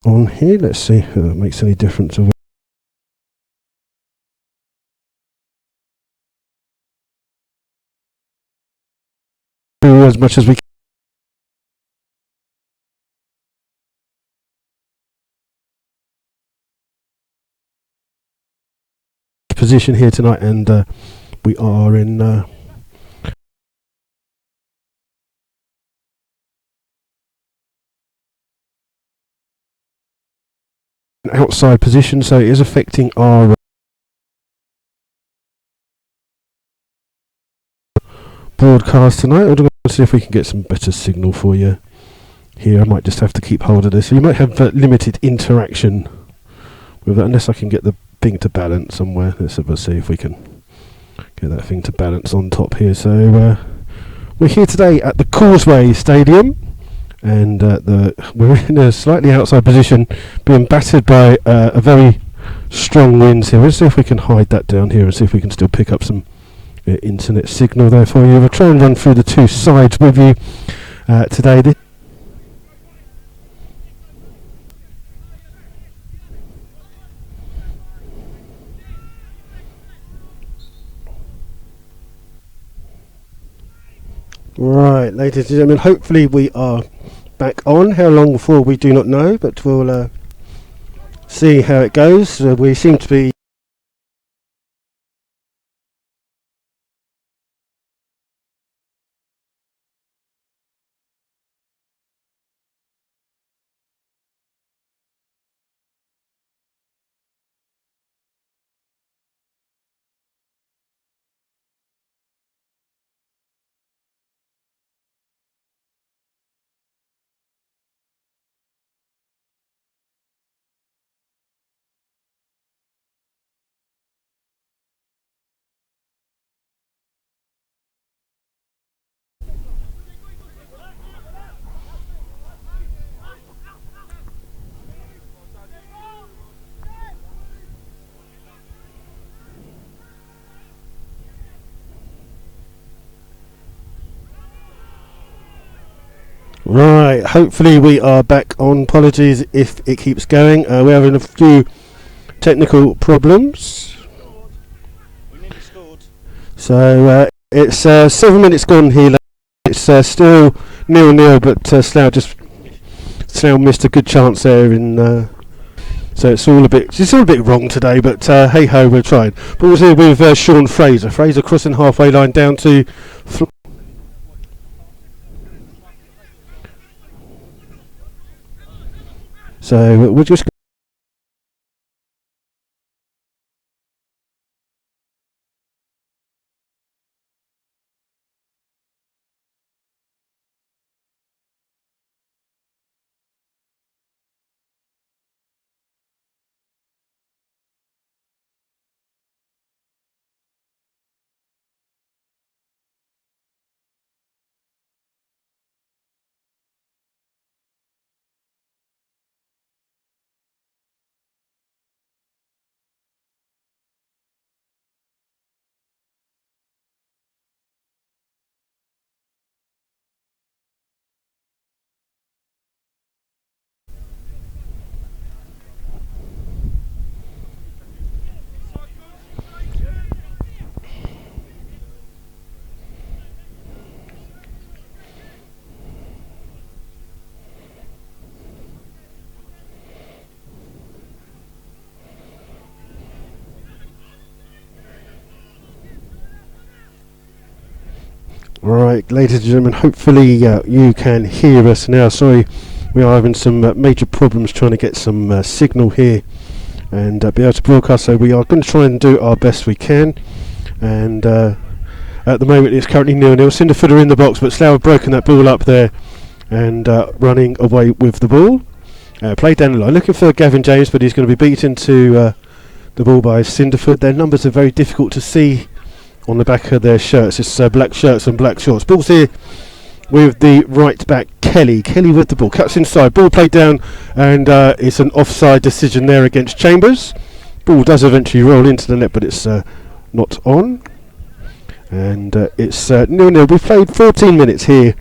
on here. Let's see if that makes any difference. Do as much as we can. Position here tonight, and we are in outside position, so it is affecting our broadcast tonight. I'm going to see if we can get some better signal for you here. I might just have to keep hold of this, so you might have limited interaction with that unless I can get the thing to balance somewhere. Let's have a see if we can get that thing to balance on top here. So we're here today at the Causeway Stadium, and we're in a slightly outside position, being battered by a very strong winds here. Let's see if we can hide that down here and see if we can still pick up some internet signal there for you. We'll try and run through the two sides with you today. Right, ladies and gentlemen, hopefully we are back on. How long for we do not know, but we'll see how it goes. We seem to be right. Hopefully we are back on. Apologies if it keeps going. We're having a few technical problems. So it's 7 minutes gone here. It's still 0-0, but Slough missed a good chance there. So it's all a bit wrong today. But hey ho, we're trying. But we're here with Sean Fraser. Fraser crossing halfway line down to. So we're just. Right, ladies and gentlemen, hopefully you can hear us now. Sorry, we are having some major problems trying to get some signal here and be able to broadcast, so we are going to try and do our best we can. And at the moment it's currently 0-0. Cinderford are in the box, but Slough have broken that ball up there and running away with the ball. Played down the line, looking for Gavin James, but he's going to be beaten to the ball by Cinderford. Their numbers are very difficult to see on the back of their shirts. It's black shirts and black shorts. Ball's here with the right back, Kelly with the ball, cuts inside, ball played down, and it's an offside decision there against Chambers. Ball does eventually roll into the net, but it's not on, and it's 0-0. We've played 14 minutes here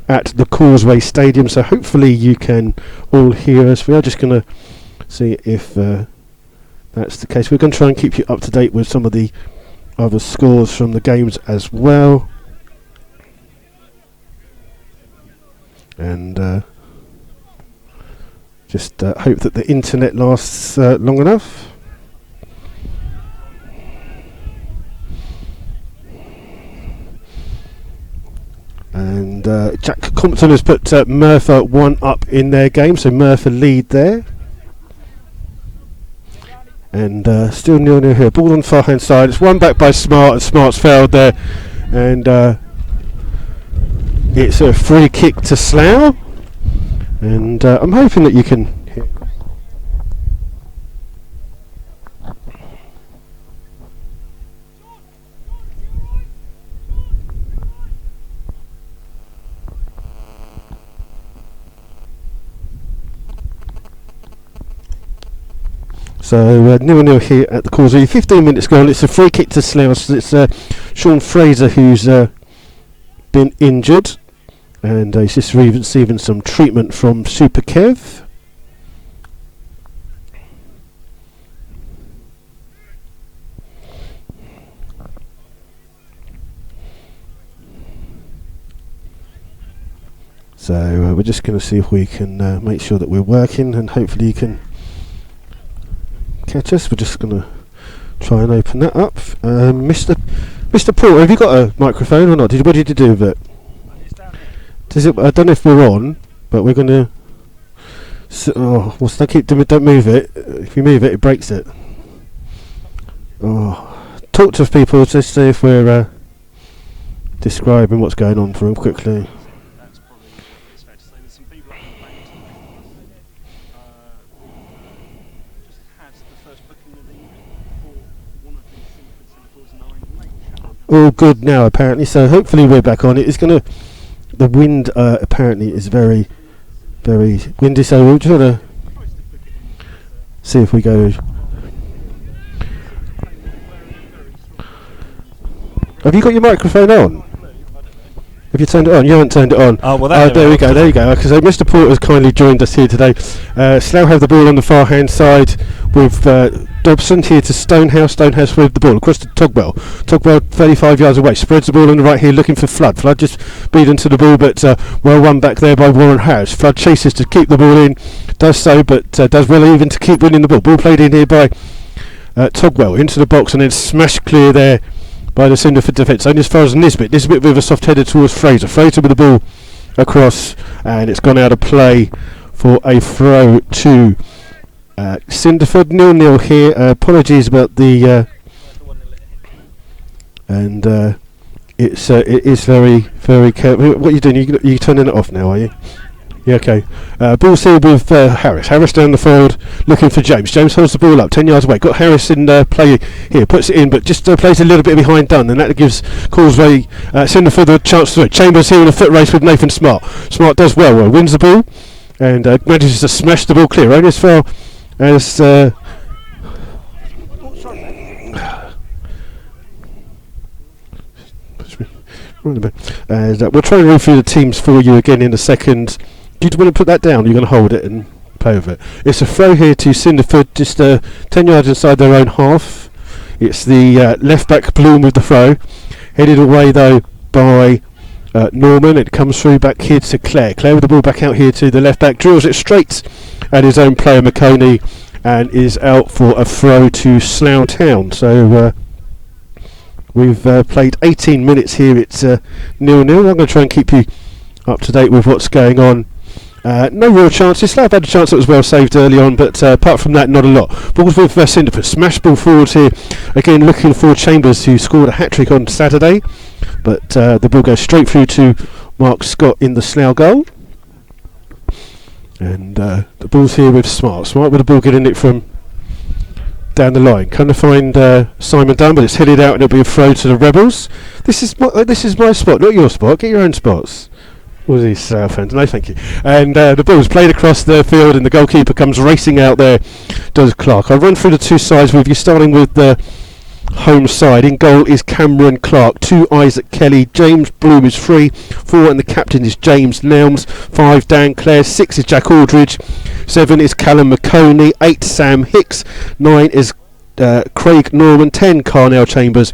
at the Causeway Stadium, so hopefully you can all hear us. We are just going to see if that's the case. We're going to try and keep you up to date with some of the other scores from the games as well, and just hope that the internet lasts long enough. And Jack Compton has put Merthyr 1 up in their game, so Merthyr lead there. And still 0-0 here. Ball on the far hand side. It's won back by Smart, and Smart's fouled there. And it's a free kick to Slough. And I'm hoping that you can hear. So 0-0 here at the Causeway. 15 minutes gone. It's a free kick to Slough. So it's Sean Fraser who's been injured, and he's just receiving some treatment from Super Kev. So we're just going to see if we can make sure that we're working, and hopefully you can catch us. We're just going to try and open that up. Mr. Paul, have you got a microphone or not? What did you do with it? Does it? I don't know if we're on, but we're going to. Don't move it. If you move it, it breaks it. Talk to people just see if we're describing what's going on for them quickly. All good now apparently, so hopefully we're back on. It's gonna, the wind apparently is very, very windy, so we'll try to see if we go. Have you got your microphone on? Have you turned it on? You haven't turned it on. Oh, well, there we go. There you go. Okay, so Mr. Porter has kindly joined us here today. Slough have the ball on the far hand side with Dobson here to Stonehouse. Stonehouse with the ball across to Togwell. Togwell 35 yards away. Spreads the ball on the right here looking for Flood. Flood just beat into the ball, but well won back there by Warren Harris. Flood chases to keep the ball in. Does so, but does well even to keep winning the ball. Ball played in here by Togwell into the box and then smashed clear there by the Cinderford defence, only as far as Nisbet. Nisbet with a soft header towards Fraser. Fraser with the ball across, and it's gone out of play for a throw to Cinderford. 0-0 here. Apologies about the and it is very, very careful. What are you doing? You turning it off now, are you? Yeah, okay. Ball's here with Harris. Harris down the field looking for James. James holds the ball up 10 yards away. Got Harris in play here. Puts it in, but just plays a little bit behind Dunn, and that gives Causeway Cinderford a chance to do it. Chambers here in a foot race with Nathan Smart. Smart does well. Wins the ball and manages to smash the ball clear. Only as far as we'll try and run through the teams for you again in a second. Do you want to put that down? You're going to hold it and play with it. It's a throw here to Cinderford, just 10 yards inside their own half. It's the left back Bloom with the throw. Headed away though by Norman. It comes through back here to Clare. Clare with the ball back out here to the left back. Drills it straight at his own player McConey and is out for a throw to Slough Town. So we've played 18 minutes here. It's 0-0. I'm going to try and keep you up to date with what's going on. No real chances. Slough had a chance that was well saved early on, but apart from that, not a lot. Balls with Cinderford. Smash ball forwards here. Again, looking for Chambers, who scored a hat-trick on Saturday. But the ball goes straight through to Mark Scott in the Slough goal. And the ball's here with Smart. Smart with the ball getting it from down the line. Kind of find Simon Dunn, but it's headed out and it'll be a throw to the Rebels. This is my spot, not your spot. Get your own spots. What are these fans? No, thank you. And the ball's played across the field, and the goalkeeper comes racing out there. Does Clark? I'll run through the two sides with you, starting with home side. In goal is Cameron Clark, 2 Isaac Kelly, James Bloom is 3, 4 and the captain is James Nelms, 5 Dan Clare, 6 is Jack Aldridge, 7 is Callum McConey, 8 Sam Hicks, 9 is Craig Norman, 10 Carnell Chambers,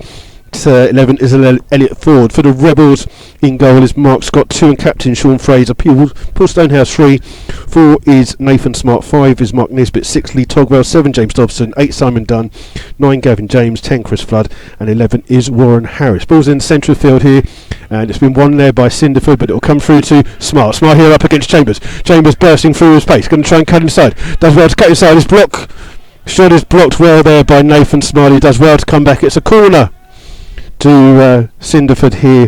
11 is Elliot Ford. For the Rebels, in goal is Mark Scott, 2 and captain Sean Fraser, Paul Stonehouse 3, 4 is Nathan Smart, 5 is Mark Nisbet, 6 Lee Togwell, 7 James Dobson, 8 Simon Dunn, 9 Gavin James, 10 Chris Flood, and 11 is Warren Harris. Ball's in the centre of the field here, and it's been won there by Cinderford, but it will come through to Smart. Smart here up against Chambers. Chambers bursting through his pace, going to try and cut inside. Does well to cut inside. His block shot is blocked well there by Nathan Smart. He does well to come back. It's a corner to Cinderford here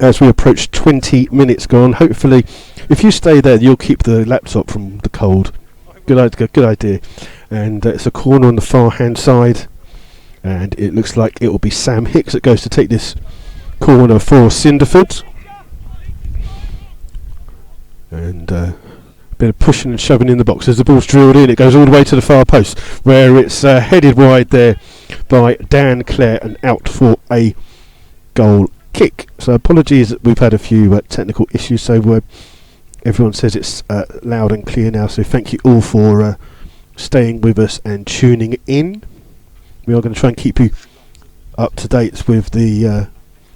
as we approach 20 minutes gone. Hopefully, if you stay there, you'll keep the laptop from the cold. Good idea. And it's a corner on the far hand side, and it looks like it will be Sam Hicks that goes to take this corner for Cinderford. And a bit of pushing and shoving in the box as the ball's drilled in. It goes all the way to the far post, where it's headed wide there by Dan Clare and out for a goal kick. So apologies that we've had a few technical issues, so everyone says it's loud and clear now, so thank you all for staying with us and tuning in. We are going to try and keep you up to date with the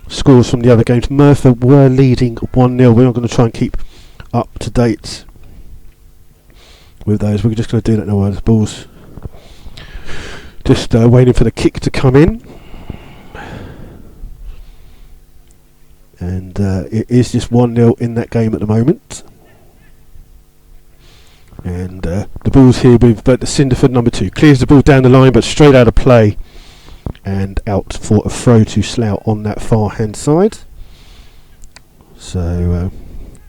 scores from the other games. Merthyr were leading 1-0. We are going to try and keep up to date with those. We're just going to do that now while the ball's just waiting for the kick to come in. And it is just 1-0 in that game at the moment. And the ball's here with the Cinderford number 2. Clears the ball down the line, but straight out of play. And out for a throw to Slough on that far hand side. So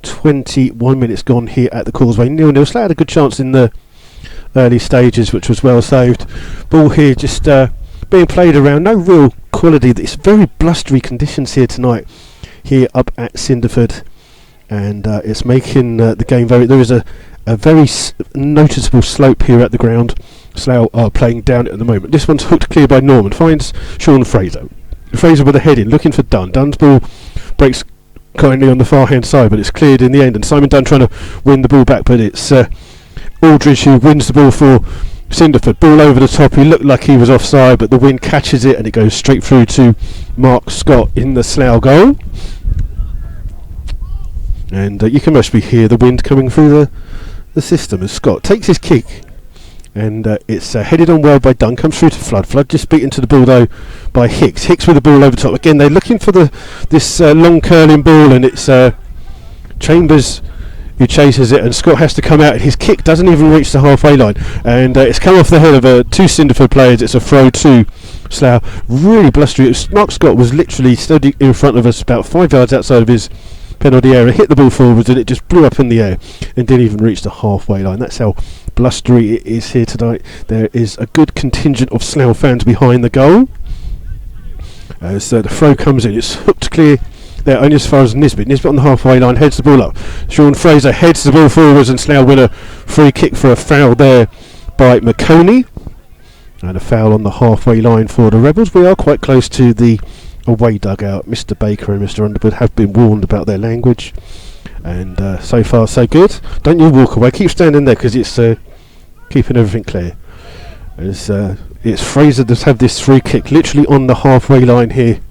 21 minutes gone here at the Causeway. 0-0. Slough had a good chance in the early stages, which was well saved. Ball here just being played around. No real quality. It's very blustery conditions here tonight, here up at Cinderford, and it's making the game very. There is a very noticeable slope here at the ground. Slough are playing down it at the moment. This one's hooked clear by Norman. Finds Sean Fraser. Fraser with a head in, looking for Dunn. Dunn's ball breaks kindly on the far hand side, but it's cleared in the end. And Simon Dunn trying to win the ball back, but it's Aldridge who wins the ball for Cinderford. Ball over the top. He looked like he was offside, but the wind catches it and it goes straight through to Mark Scott in the Slough goal. And you can mostly hear the wind coming through the system as Scott takes his kick, and it's headed on well by Dunn. Comes through to Flood. Flood just beaten to the ball though by Hicks. Hicks with the ball over top again. They're looking for this long curling ball, and it's Chambers who chases it, and Scott has to come out, and his kick doesn't even reach the halfway line, and it's come off the head of two Cinderford players. It's a throw to Slough. Really blustery. Mark Scott was literally stood in front of us about 5 yards outside of his penalty area, hit the ball forwards, and it just blew up in the air and didn't even reach the halfway line. That's how blustery it is here tonight. There is a good contingent of Slough fans behind the goal as the throw comes in. It's hooked clear there only as far as Nisbet. Nisbet on the halfway line heads the ball up. Sean Fraser heads the ball forwards, and Slough win a free kick for a foul there by McConey, and a foul on the halfway line for the Rebels. We are quite close to the away dugout. Mr. Baker and Mr. Underwood have been warned about their language, and so far so good. Don't you walk away, keep standing there, because it's keeping everything clear. It's Fraser that's had this free kick literally on the halfway line here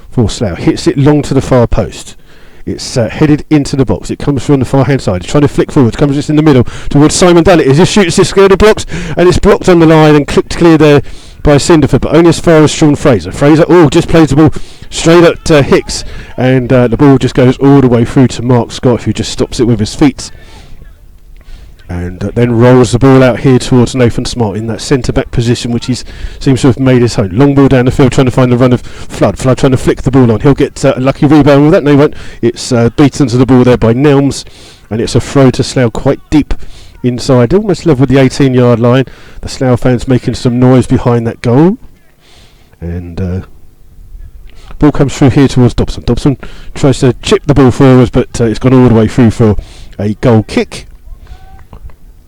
for Slough. Hits it long to the far post. It's headed into the box. It comes from the far hand side. It's trying to flick forward. Comes just in the middle towards Simon Dunn. It is. He shoots this scared of blocks, and it's blocked on the line and clipped clear there by Cinderford, but only as far as Sean Fraser. Fraser just plays the ball straight at Hicks, and the ball just goes all the way through to Mark Scott, who just stops it with his feet, and then rolls the ball out here towards Nathan Smart in that centre back position, which he seems to have made his home. Long ball down the field, trying to find the run of Flood. Flood trying to flick the ball on. He'll get a lucky rebound with that. No, he won't. It's beaten to the ball there by Nelms, and it's a throw to Slough quite deep inside, almost level with the 18-yard line. The Slough fans making some noise behind that goal, and ball comes through here towards Dobson. Dobson tries to chip the ball forwards, but it's gone all the way through for a goal kick.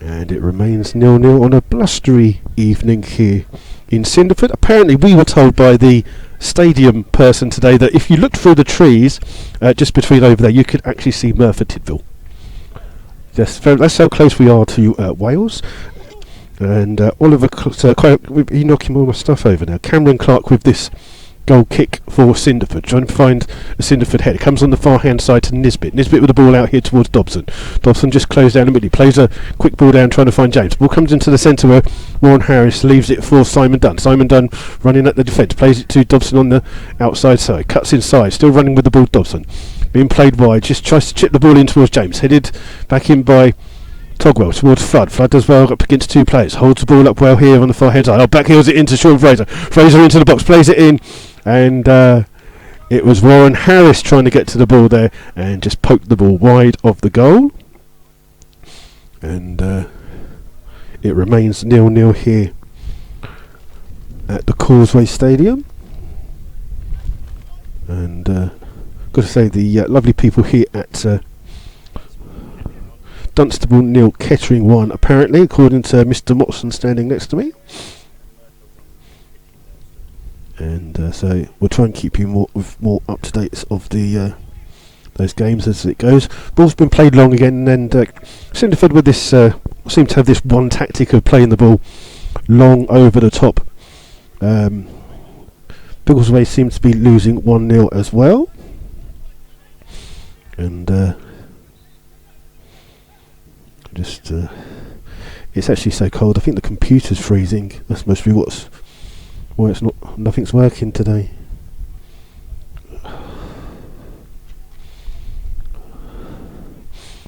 And it remains 0-0 on a blustery evening here in Cinderford. Apparently we were told by the stadium person today that if you looked through the trees just between over there, you could actually see Merthyr Tydfil. That's how close we are to Wales. And Oliver, he's knocking all my stuff over now. Cameron Clark with this goal kick for Cinderford, trying to find a Cinderford head. It comes on the far hand side to Nisbet. Nisbet with the ball out here towards Dobson. Dobson just closed down the middle. He plays a quick ball down trying to find James. Ball comes into the centre where Warren Harris leaves it for Simon Dunn. Simon Dunn running at the defence. Plays it to Dobson on the outside side. Cuts inside. Still running with the ball, Dobson. Being played wide. Just tries to chip the ball in towards James. Headed back in by Togwell towards Flood. Flood does well up against two players. Holds the ball up well here on the far hand side. Oh, back heels it into Sean Fraser. Fraser into the box. Plays it in. And it was Warren Harris trying to get to the ball there and just poked the ball wide of the goal. And it remains 0-0 here at the Causeway Stadium. And got to say, the lovely people here at Dunstable 0, Kettering 1, apparently, according to Mr. Motson standing next to me. And so we'll try and keep you more up to date of the those games as it goes. Ball's been played long again, and Cinderford with this seem to have this one tactic of playing the ball long over the top. Biggleswade seems to be losing 1-0 as well, and it's actually so cold. I think the computer's freezing. That's must be why it's nothing's working today.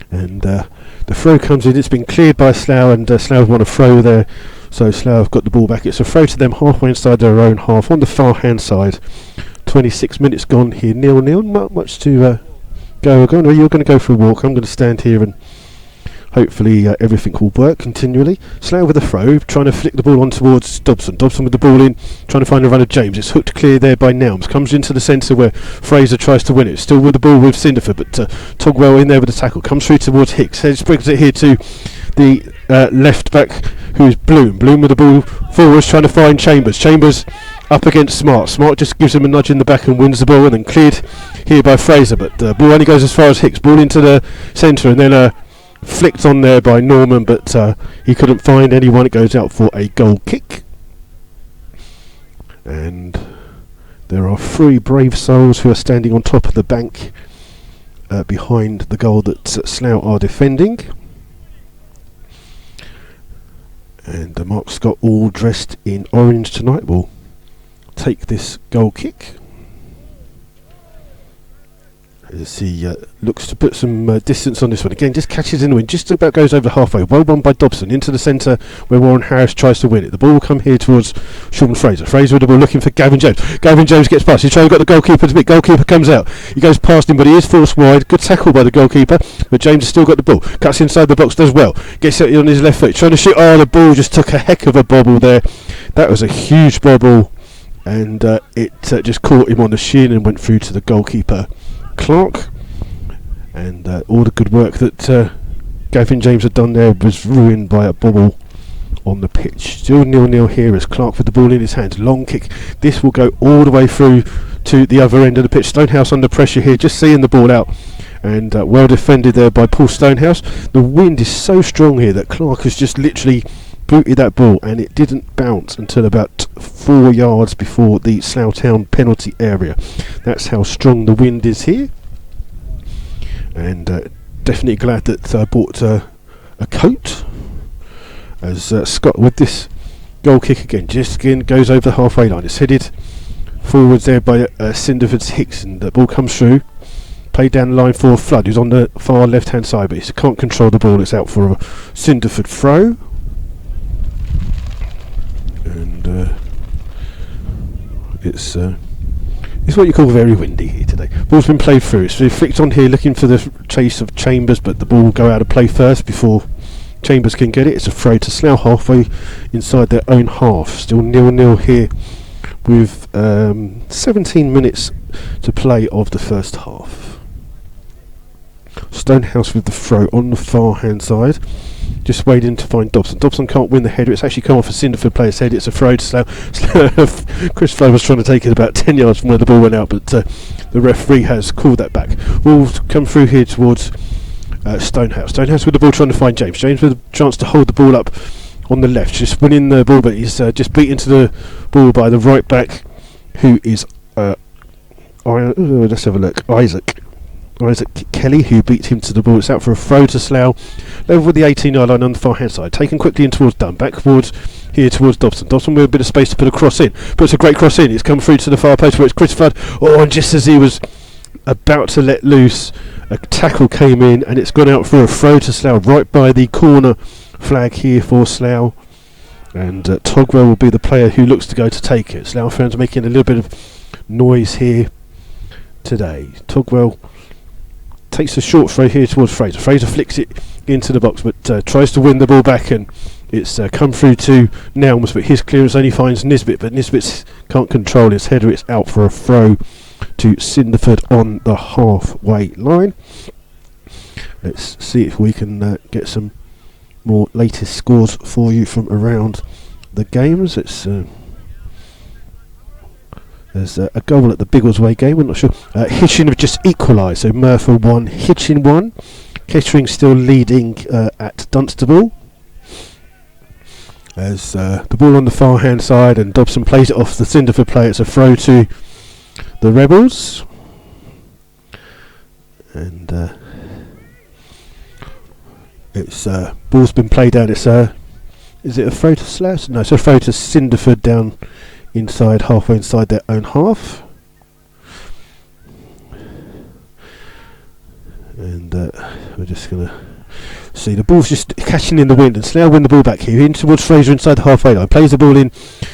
And the throw comes in. It's been cleared by Slough, and Slough want a throw there, so Slough have got the ball back. It's a throw to them halfway inside their own half on the far hand side. 26 minutes gone here, 0-0. Not much to go. You're going to go for a walk. I'm going to stand here and hopefully everything will work continually. Slough with a throw, trying to flick the ball on towards Dobson. Dobson with the ball in, trying to find a run of James. It's hooked clear there by Nelms. Comes into the centre where Fraser tries to win it. Still with the ball with Cinderford, but Togwell in there with the tackle. Comes through towards Hicks. Brings it here to the left back, who is Bloom. Bloom with the ball forwards, trying to find Chambers. Chambers up against Smart. Smart just gives him a nudge in the back and wins the ball, and then cleared here by Fraser. But the ball only goes as far as Hicks. Ball into the centre, and then flicked on there by Norman, but he couldn't find anyone. It goes out for a goal kick. And there are 3 brave souls who are standing on top of the bank behind the goal that Slough are defending. And Mark Scott, all dressed in orange tonight, will take this goal kick. As he looks to put some distance on this one. Again, just catches in the wind, just about goes over halfway. Well won by Dobson, into the centre where Warren Harris tries to win it. The ball will come here towards Sean Fraser. Fraser with the ball looking for Gavin James. Gavin James gets past. He's trying to get the goalkeeper to beat. Goalkeeper comes out. He goes past him, but he is forced wide. Good tackle by the goalkeeper, but James has still got the ball. Cuts inside the box, does well. Gets it on his left foot. Trying to shoot. Oh, the ball just took a heck of a bobble there. That was a huge bobble, and it just caught him on the shin and went through to the goalkeeper, Clark. And all the good work that Gavin James had done there was ruined by a bobble on the pitch. Still 0-0 here as Clark with the ball in his hands. Long kick. This will go all the way through to the other end of the pitch. Stonehouse under pressure here, just seeing the ball out. And well defended there by Paul Stonehouse. The wind is so strong here that Clark has just literally booted that ball, and it didn't bounce until about 4 yards before the Slough Town penalty area. That's how strong the wind is here. And definitely glad that I bought a coat, as Scott with this goal kick again goes over the halfway line. It's headed forwards there by Cinderford's Hicks, and the ball comes through, played down the line for Flood, who's on the far left hand side, but he can't control the ball. It's out for a Cinderford throw. And it's what you call very windy here today. Ball's been played through. It's been flicked on here, looking for the chase of Chambers, but the ball will go out of play first before Chambers can get it. It's a throw to Slough halfway inside their own half. Still 0-0 here with 17 minutes to play of the first half. Stonehouse with the throw on the far hand side. just waiting to find Dobson. Dobson can't win the header. It's actually come off a Cinderford player's head. It's a throw to Slough. Chris Flood was trying to take it about 10 yards from where the ball went out, but the referee has called that back. We'll come through here towards Stonehouse. Stonehouse with the ball trying to find James. James with a chance to hold the ball up on the left, just winning the ball, but he's just beat into the ball by the right back, who is let's have a look. Isaac Kelly, who beat him to the ball. It's out for a throw to Slough, level with the 18-yard line on the far hand side, taken quickly in towards Dunn, back towards Dobson. Dobson with a bit of space to put a cross in, puts a great cross in. It's come through to the far post where it's Chris Flood. And just as he was about to let loose, a tackle came in and it's gone out for a throw to Slough, right by the corner flag here for Slough. And Togwell will be the player who looks to go to take it. Slough fans making a little bit of noise here today. Togwell takes a short throw here towards Fraser. Fraser flicks it into the box, but tries to win the ball back, and it's come through to Nelms, but his clearance only finds Nisbet, but Nisbet can't control his header. It's out for a throw to Cinderford on the halfway line. Let's see if we can get some more latest scores for you from around the games. It's there's a goal at the Biggleswade game, we're not sure. Hitchin have just equalised, so Merthyr 1, Hitchin 1. Kettering still leading at Dunstable. As the ball on the far hand side, and Dobson plays it off the Cinderford player. It's a throw to the Rebels. And it's ball's been played down. It's is it a throw to Slough? No, it's a throw to Cinderford down inside, halfway inside their own half. And we're just going to see the ball's just catching in the wind, and Slough win the ball back here in towards Fraser inside the halfway line. Plays the ball in,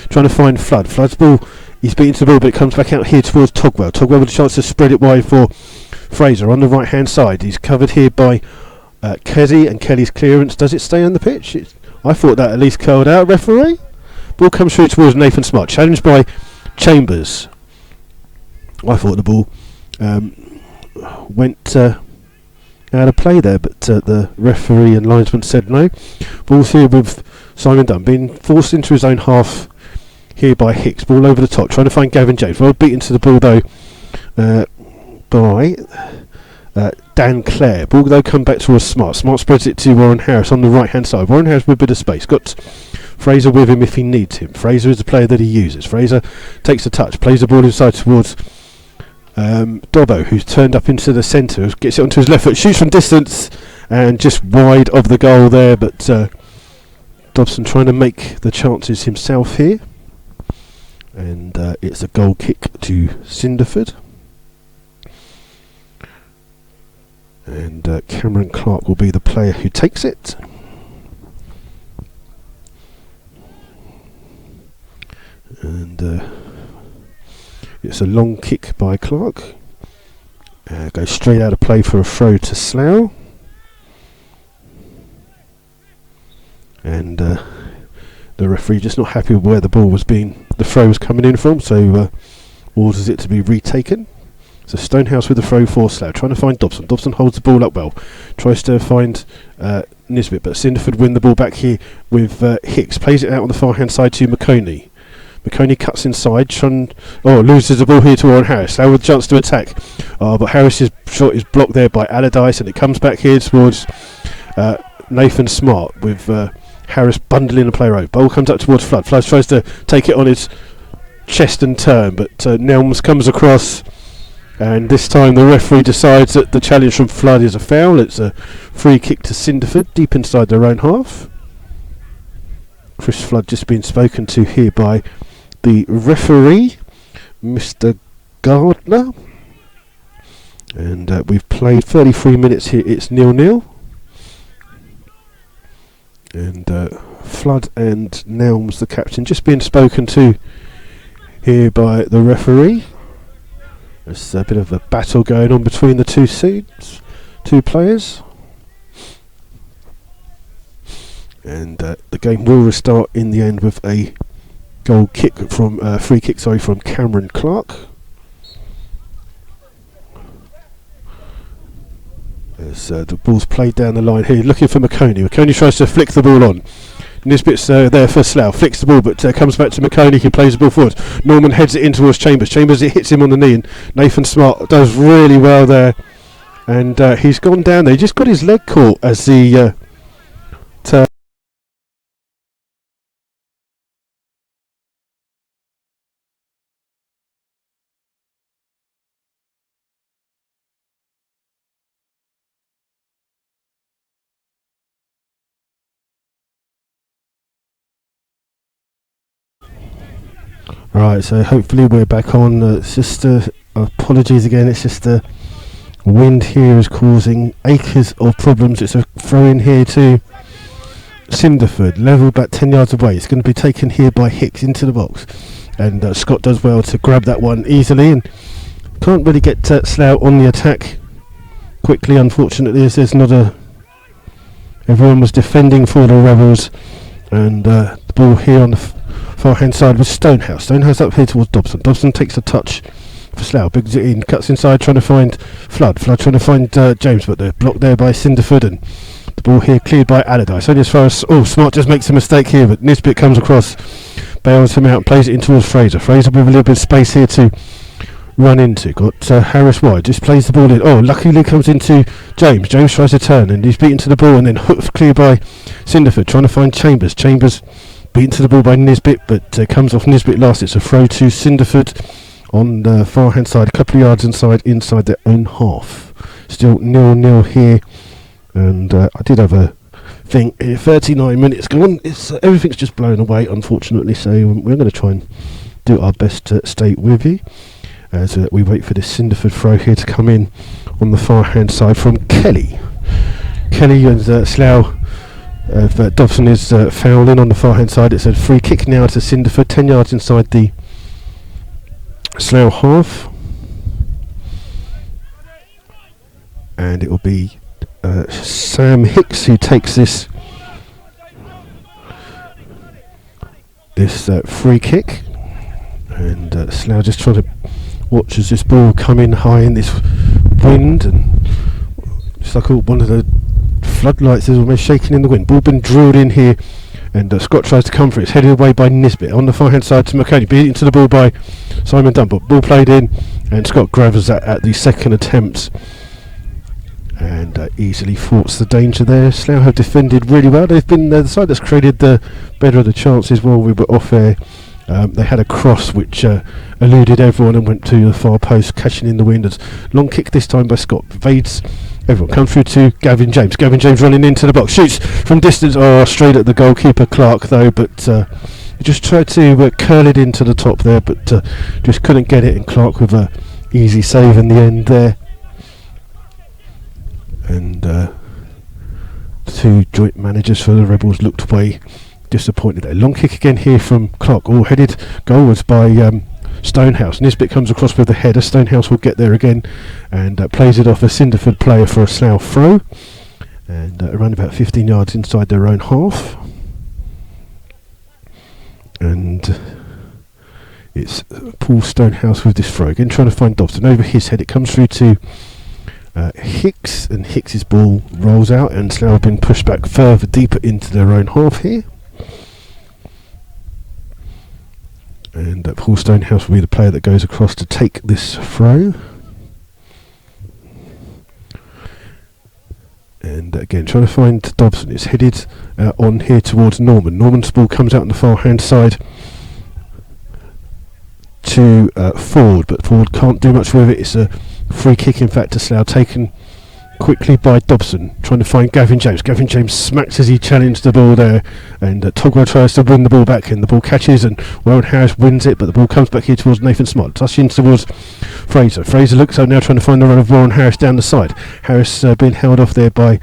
trying to find Flood. Flood's ball, he's beaten to the ball, but it comes back out here towards Togwell. Togwell with a chance to spread it wide for Fraser on the right hand side. He's covered here by Kelly, and Kelly's clearance. Does it stay on the pitch? I thought that at least curled out, referee. Ball comes through towards Nathan Smart, challenged by Chambers. I thought the ball went out of play there, but the referee and linesman said no. Ball's here with Simon Dunn, being forced into his own half here by Hicks. Ball over the top, trying to find Gavin James. Well beaten to the ball though by Dan Clare. Ball though come back towards Smart. Smart spreads it to Warren Harris on the right hand side. Warren Harris with a bit of space. Got Fraser with him if he needs him. Fraser is the player that he uses. Fraser takes a touch, plays the ball inside towards Dobbo, who's turned up into the centre, gets it onto his left foot, shoots from distance and just wide of the goal there, but Dobson trying to make the chances himself here, and it's a goal kick to Cinderford. And Cameron Clark will be the player who takes it. And it's a long kick by Clark. Goes straight out of play for a throw to Slough. And the referee just not happy with where the ball was being, the throw was coming in from, so orders it to be retaken. So Stonehouse with the throw for Slough, trying to find Dobson. Dobson holds the ball up well, tries to find Nisbet, but Cinderford win the ball back here with Hicks. Plays it out on the far hand side to McConey. McConey cuts inside, loses the ball here to Warren Harris. Slough with a chance to attack, but Harris's shot is blocked there by Allardyce, and it comes back here towards Nathan Smart with Harris bundling the player over. Ball comes up towards Flood. Flood tries to take it on his chest and turn, but Nelms comes across, and this time the referee decides that the challenge from Flood is a foul. It's a free kick to Cinderford deep inside their own half. Chris Flood just being spoken to here by the referee, Mr. Gardner. And we've played 33 minutes here. It's 0-0. And Flood and Nelms, the captain, just being spoken to here by the referee. There's a bit of a battle going on between the two players. And the game will restart in the end with a free kick from Cameron Clark. As the ball's played down the line here, looking for McConey. McConey tries to flick the ball on. Nisbet's there for Slough, flicks the ball, but comes back to McConey. He plays the ball forward. Norman heads it in towards Chambers. Chambers, it hits him on the knee, and Nathan Smart does really well there. And he's gone down there. He just got his leg caught as the Right, so hopefully we're back on. It's just apologies again. It's just the wind here is causing acres of problems. It's a throw in here to Cinderford, level about 10 yards away. It's going to be taken here by Hicks into the box, and Scott does well to grab that one easily, and can't really get Slough on the attack quickly, unfortunately, as there's not a... Everyone was defending for the Rebels, and the ball here on the far hand side was Stonehouse. Stonehouse up here towards Dobson. Dobson takes a touch for Slough, bigs it in, cuts inside trying to find Flood trying to find James, but they're blocked there by Cinderford, and the ball here cleared by Allardyce. Only as far as... Smart just makes a mistake here, but Nisbet comes across, bails him out, plays it in towards Fraser. Fraser with a little bit of space here to run into. Got Harris wide, just plays the ball in. Luckily comes into James. James tries to turn, and he's beaten to the ball, and then hooked clear by Cinderford, trying to find Chambers. Chambers beaten to the ball by Nisbet, but comes off Nisbet last. It's a throw to Cinderford on the far hand side, a couple of yards inside their own half. Still 0-0 here, and I did have a thing 39 minutes gone. Everything's just blown away, unfortunately, so we're going to try and do our best to stay with you as we wait for this Cinderford throw here to come in on the far hand side from Kelly and Slough. Dobson is fouling on the far hand side. It's a free kick now to Cinderford, 10 yards inside the Slough half, and it will be Sam Hicks who takes this free kick, and Slough just trying to watch as this ball come in high in this wind, and it's like one of the floodlights is almost shaking in the wind. Ball been drilled in here, and Scott tries to come for it. It's headed away by Nisbet on the far hand side to McConey, beaten to the ball by Simon Dunn, but ball played in, and Scott grabs that at the second attempt and easily thwarts the danger there. Slough have defended really well. They've been the side that's created the better of the chances while we were off air. They had a cross which eluded everyone and went to the far post, catching in the wind. It's long kick this time by Scott, evades everyone, comes through to Gavin James. Gavin James running into the box, shoots from distance, straight at the goalkeeper Clark though, but he just tried to curl it into the top there, but just couldn't get it, and Clark with a easy save in the end there. And two joint managers for the Rebels looked away disappointed there. Long kick again here from Clark, all headed goalwards by Stonehouse. Nisbet comes across with the header. Stonehouse will get there again and plays it off a Cinderford player for a Slough throw, and around about 15 yards inside their own half, and it's Paul Stonehouse with this throw again, trying to find Dobson over his head. It comes through to Hicks, and Hicks's ball rolls out, and Slough have been pushed back further deeper into their own half here. And Paul Stonehouse will be the player that goes across to take this throw. And again, trying to find Dobson. It's headed on here towards Norman. Norman's ball comes out on the far hand side to Ford, but Ford can't do much with it. It's a free kick, in fact, to Slough, taken quickly by Dobson, trying to find Gavin James. Gavin James smacks as he challenged the ball there, and Togwell tries to win the ball back, and the ball catches, and Warren Harris wins it, but the ball comes back here towards Nathan Smart, touching towards Fraser. Fraser looks up now, trying to find the run of Warren Harris down the side. Harris being held off there by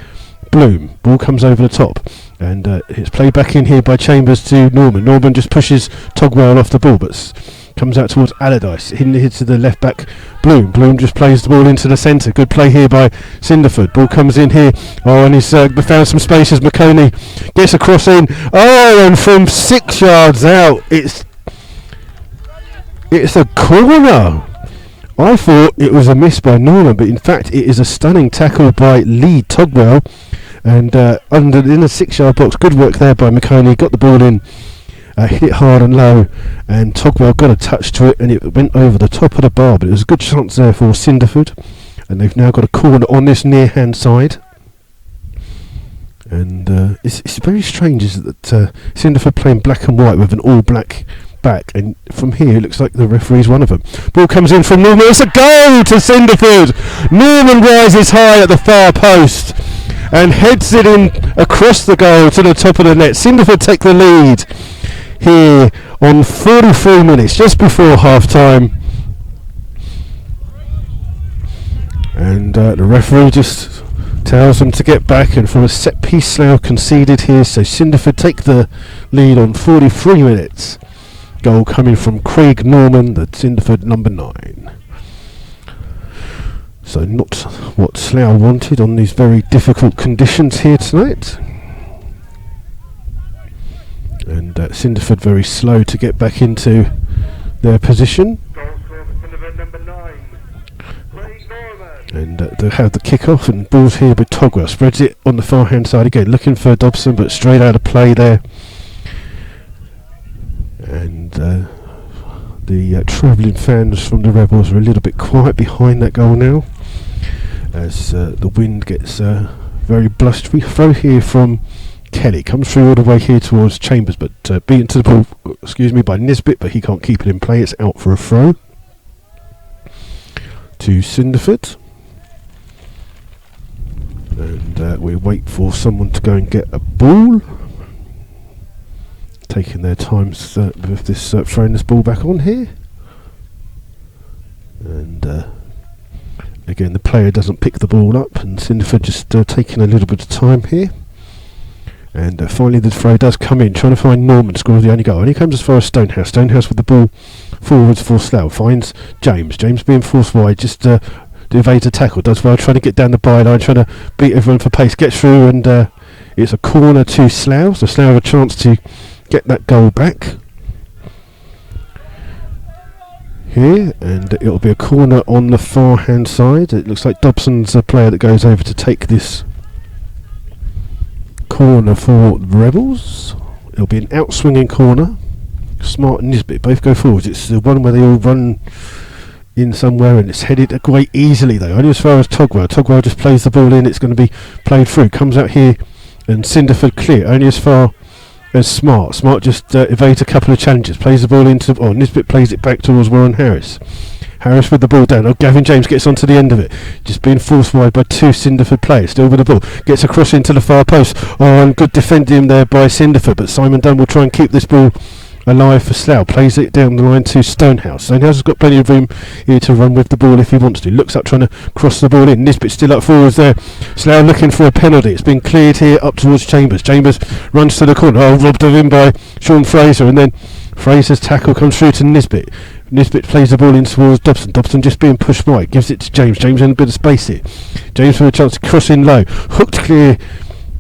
Bloom. Ball comes over the top, and it's played back in here by Chambers to Norman. Norman just pushes Togwell off the ball, but comes out towards Allardyce, hidden here to the left back Bloom. Bloom just plays the ball into the centre. Good play here by Cinderford. Ball comes in here, and he's found some space as McConey gets a cross in. And from 6 yards out, it's a corner. I thought it was a miss by Norman, but in fact it is a stunning tackle by Lee Togwell, and in the 6-yard box, good work there by McConey. Got the ball in, hit it hard and low, and Togwell got a touch to it, and it went over the top of the bar. But it was a good chance there for Cinderford, and they've now got a corner on this near hand side. And it's very strange, is that Cinderford playing black and white with an all black back, and from here it looks like the referee's one of them. Ball comes in from Norman. It's a goal to Cinderford. Norman rises high at the far post and heads it in across the goal to the top of the net. Cinderford take the lead here on 43 minutes, just before half time. And the referee just tells them to get back, and from a set piece Slough conceded here, so Cinderford take the lead on 43 minutes. Goal coming from Craig Norman, the Cinderford number 9. So not what Slough wanted on these very difficult conditions here tonight. And Cinderford very slow to get back into their position. And they have the kick-off, and ball's here with Togwell. Spreads it on the far hand side again, looking for Dobson, but straight out of play there. And the travelling fans from the Rebels are a little bit quiet behind that goal now, as the wind gets very blustery. Throw here from Kelly, comes through all the way here towards Chambers, but beaten to the ball, by Nisbet, but he can't keep it in play. It's out for a throw to Cinderford. And we wait for someone to go and get a ball, taking their time with this throwing this ball back on here. And again, the player doesn't pick the ball up, and Cinderford just taking a little bit of time here. And finally the throw does come in, trying to find Norman to score the only goal. And he comes as far as Stonehouse. Stonehouse with the ball forwards for Slough. Finds James. James being forced wide, just evades a tackle. Does well, trying to get down the byline, trying to beat everyone for pace. Gets through, and it's a corner to Slough. So Slough have a chance to get that goal back here, and it'll be a corner on the far hand side. It looks like Dobson's a player that goes over to take this corner for the Rebels. It'll be an out-swinging corner. Smart and Nisbet both go forwards. It's the one where they all run in somewhere, and it's headed quite easily though, only as far as Togwell. Togwell just plays the ball in. It's going to be played through. Comes out here, and Cinderford clear only as far as Smart. Smart just evades a couple of challenges. Plays the ball into. Nisbet plays it back towards Warren Harris. Harris with the ball down. Gavin James gets onto the end of it. Just being forced wide by two Cinderford players. Still with the ball. Gets across into the far post. And good defending there by Cinderford. But Simon Dunn will try and keep this ball alive for Slough. Plays it down the line to Stonehouse. Stonehouse has got plenty of room here to run with the ball if he wants to. Looks up trying to cross the ball in. Nisbet still up forwards there. Slough looking for a penalty. It's been cleared here up towards Chambers. Chambers runs to the corner. Robbed of him by Sean Fraser. And then Fraser's tackle comes through to Nisbet. Nisbet plays the ball in towards Dobson. Dobson just being pushed wide. Gives it to James. James in a bit of space here. James with a chance to cross in low. Hooked clear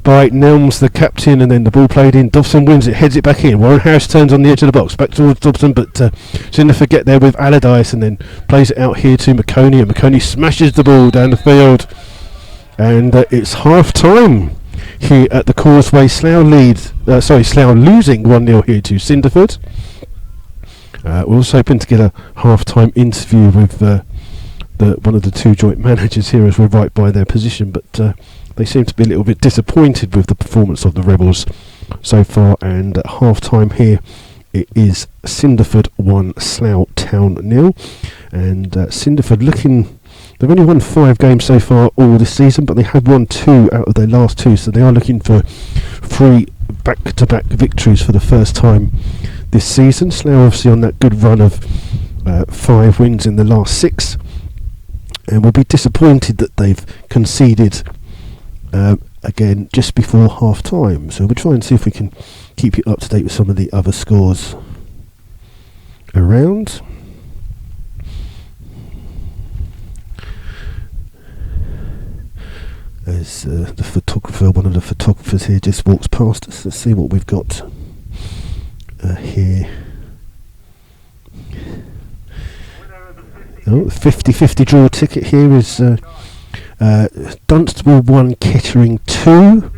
by Nelms, the captain, and then the ball played in. Dobson wins it, heads it back in. Warren Harris turns on the edge of the box, back towards Dobson, but Cinderford get there with Allardyce, and then plays it out here to McConey, and McConey smashes the ball down the field. And it's half time here at the Causeway. Slough losing 1-0 here to Cinderford. We're also hoping to get a half-time interview with one of the two joint managers here as we're right by their position, but they seem to be a little bit disappointed with the performance of the Rebels so far. And at half-time here, it is Cinderford 1, Slough Town 0. And Cinderford they've only won 5 games so far all this season, but they have won 2 out of their last 2, so they are looking for 3 back-to-back victories for the first time this season. Slough obviously on that good run of 5 wins in the last 6, and will be disappointed that they've conceded again just before half time. So we'll try and see if we can keep you up to date with some of the other scores around. As the photographer, one of the photographers here, just walks past us. Let's see what we've got here. Oh, the 50-50 draw ticket here is Dunstable 1, Kettering 2.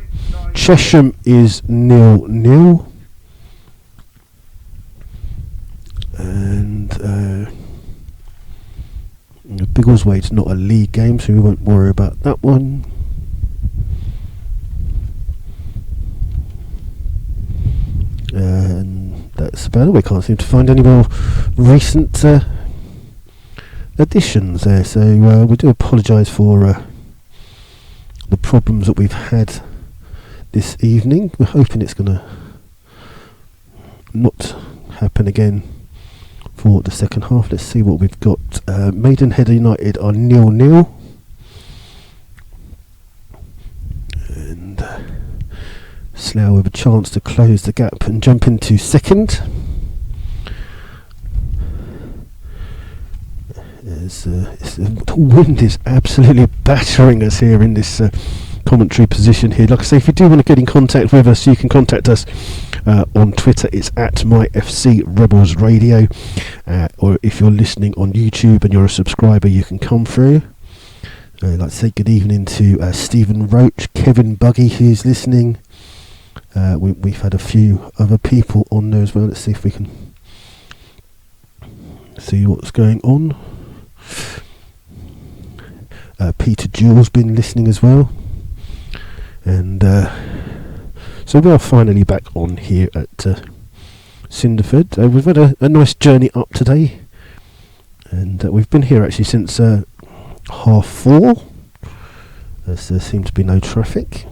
Chesham is 0-0. And Biggleswade's not a league game, so we won't worry about that one. And that's about it. We can't seem to find any more recent additions there, so we do apologise for the problems that we've had this evening. We're hoping it's going to not happen again for the second half. Let's see what we've got. Maidenhead United are 0-0. And Slough with a chance to close the gap and jump into second. The wind is absolutely battering us here in this commentary position here. Like I say, if you do want to get in contact with us, you can contact us on Twitter. It's at MyFC Rebels Radio, or if you're listening on YouTube and you're a subscriber, you can come through. I'd like to say good evening to Stephen Roach, Kevin Buggy, who's listening. We've had a few other people on there as well. Let's see if we can see what's going on. Peter Jewell's been listening as well. And so we are finally back on here at Cinderford. We've had a nice journey up today, and we've been here actually since 4:30. There seems to be no traffic.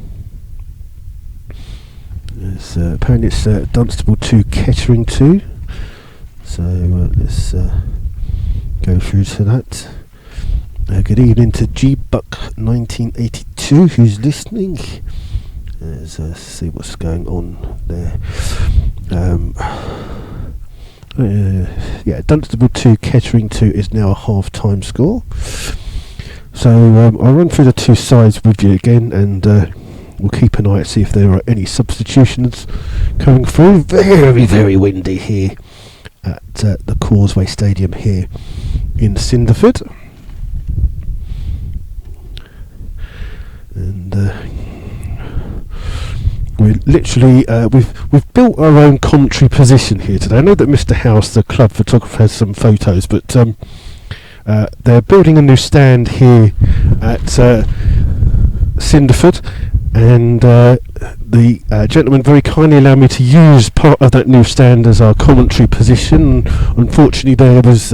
Apparently it's Dunstable 2, Kettering 2. So let's go through to that. Good evening to GBuck1982 who's listening. Let's see what's going on there. Dunstable 2, Kettering 2 is now a half-time score. So I'll run through the two sides with you again, and we'll keep an eye to see if there are any substitutions coming through. Very, very windy here at the Causeway Stadium here in Cinderford. And we're literally we've built our own commentary position here today. I know that Mr. House, the club photographer, has some photos, but they're building a new stand here at Cinderford, and the gentleman very kindly allowed me to use part of that new stand as our commentary position. Unfortunately, there was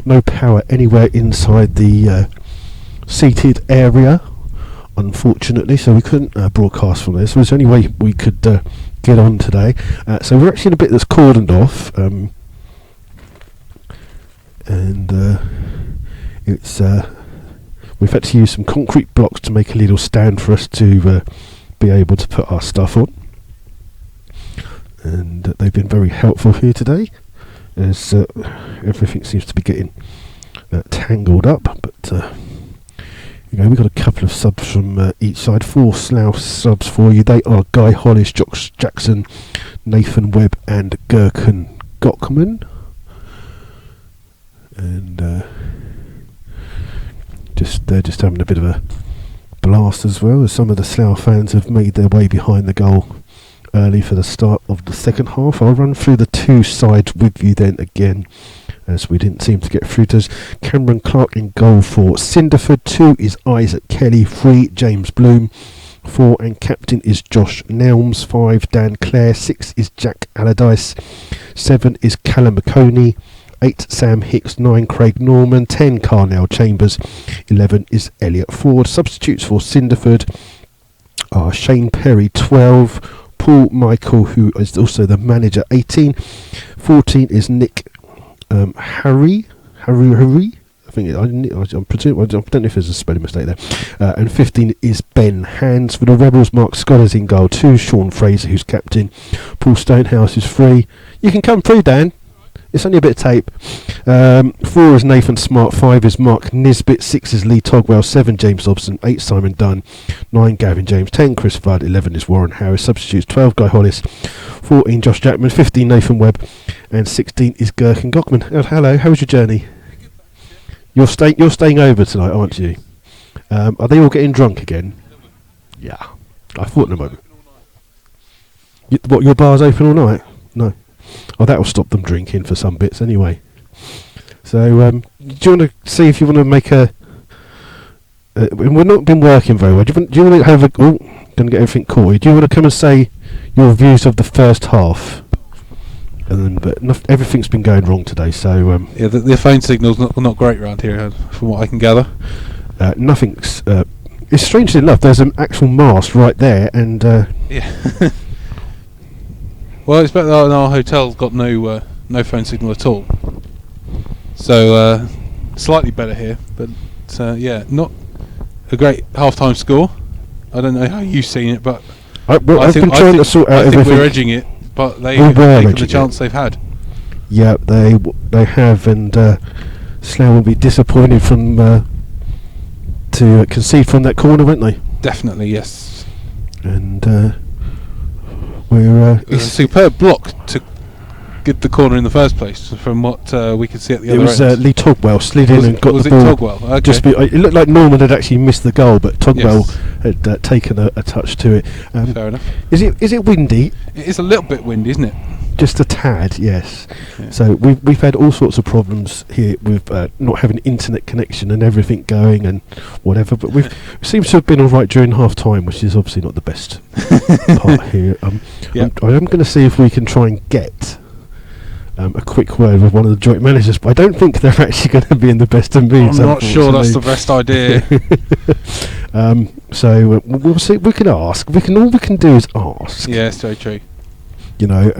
no power anywhere inside the seated area, unfortunately, so we couldn't broadcast from there. So there's the only way we could get on today. So we're actually in a bit that's cordoned off, and it's we've had to use some concrete blocks to make a little stand for us to be able to put our stuff on, and they've been very helpful here today, as everything seems to be getting tangled up. But we've got a couple of subs from each side. 4 Slough subs for you. They are Guy Hollis, Josh Jackson, Nathan Webb and Gherkin Gockman. And they're just having a bit of a blast as well, as some of the Slough fans have made their way behind the goal early for the start of the second half. I'll run through the two sides with you then again, as we didn't seem to get through to us. Cameron Clark in goal for Cinderford. 2 is Isaac Kelly. 3 James Bloom. 4 and captain is Josh Nelms. 5 Dan Clare. 6 is Jack Allardyce. 7 is Callum McConey. 8 Sam Hicks. 9 Craig Norman. 10 Carnell Chambers. 11 is Elliot Ford. Substitutes for Cinderford are Shane Perry 12, Paul Michael, who is also the manager 18, 14 is Nick Harry. I think I'm presuming, I don't know if there's a spelling mistake there. And 15 is Ben Hands. For the Rebels, Mark Scott is in goal. 2 Sean Fraser, who's captain. Paul Stonehouse is free. You can come through, Dan. It's only a bit of tape. 4 is Nathan Smart. 5 is Mark Nisbet. 6 is Lee Togwell. 7 James Dobson. 8 Simon Dunn. 9 Gavin James. 10 Chris Flood. 11 is Warren Harris. Substitutes 12 Guy Hollis. 14 Josh Jackman. 15 Nathan Webb. And 16 is Gherkin Gockman. Hello, how was your journey? You're staying over tonight, aren't you? Are they all getting drunk again? Yeah, I thought in a moment. What, your bar's open all night? No. Oh, that'll stop them drinking for some bits anyway. So, do you want to see if you want to make a... we've not been working very well. Do you want to have a... Oh, going to get everything caught. Do you want to come and say your views of the first half? And then, but everything's been going wrong today, so... yeah, the phone signal's not great around here, from what I can gather. Nothing's... it's strangely enough, there's an actual mast right there, and... yeah. Well, it's better that our hotel's got no phone signal at all. So, slightly better here, but yeah, not a great half-time score. I don't know how you've seen it, but I've been trying to sort out everything. I think we're edging it, but they've taken the chance they've had. Yeah, they have, and Slough will be disappointed from to concede from that corner, won't they? Definitely, yes. And we're it's a superb block to get the corner in the first place. From what we could see at the other end, it was Lee Togwell slid in and got the ball. Was it Togwell? Okay. It looked like Norman had actually missed the goal, but Togwell had taken a touch to it. Fair enough. Is it windy? It is a little bit windy, isn't it? Just a tad, yes. Yeah. So we've had all sorts of problems here with not having internet connection and everything going and whatever. But we seem to have been all right during half time, which is obviously not the best part here. Yep. I am going to see if we can try and get a quick word with one of the joint managers, but I don't think they're actually going to be in the best of moods. I'm not sure that's the best idea. So we'll see. We can ask. All we can do is ask. Yeah, it's very true. You know,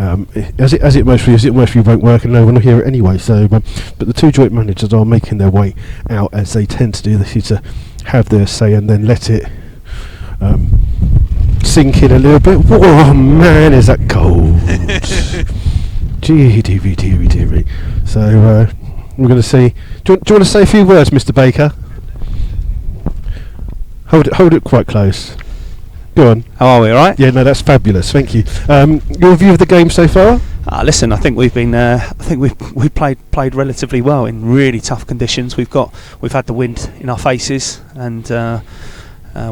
as it mostly won't work, and no one will hear it anyway. So, but the two joint managers are making their way out, as they tend to do. They need to have their say and then let it sink in a little bit. Oh man, is that cold? Gee, TV. So we're going to see. Do you want to say a few words, Mr. Baker? Hold it quite close. Go on. How are we, all right? Yeah, no, that's fabulous. Thank you. Your view of the game so far? Listen, I think we've been. I think we've played relatively well in really tough conditions. We've had the wind in our faces, and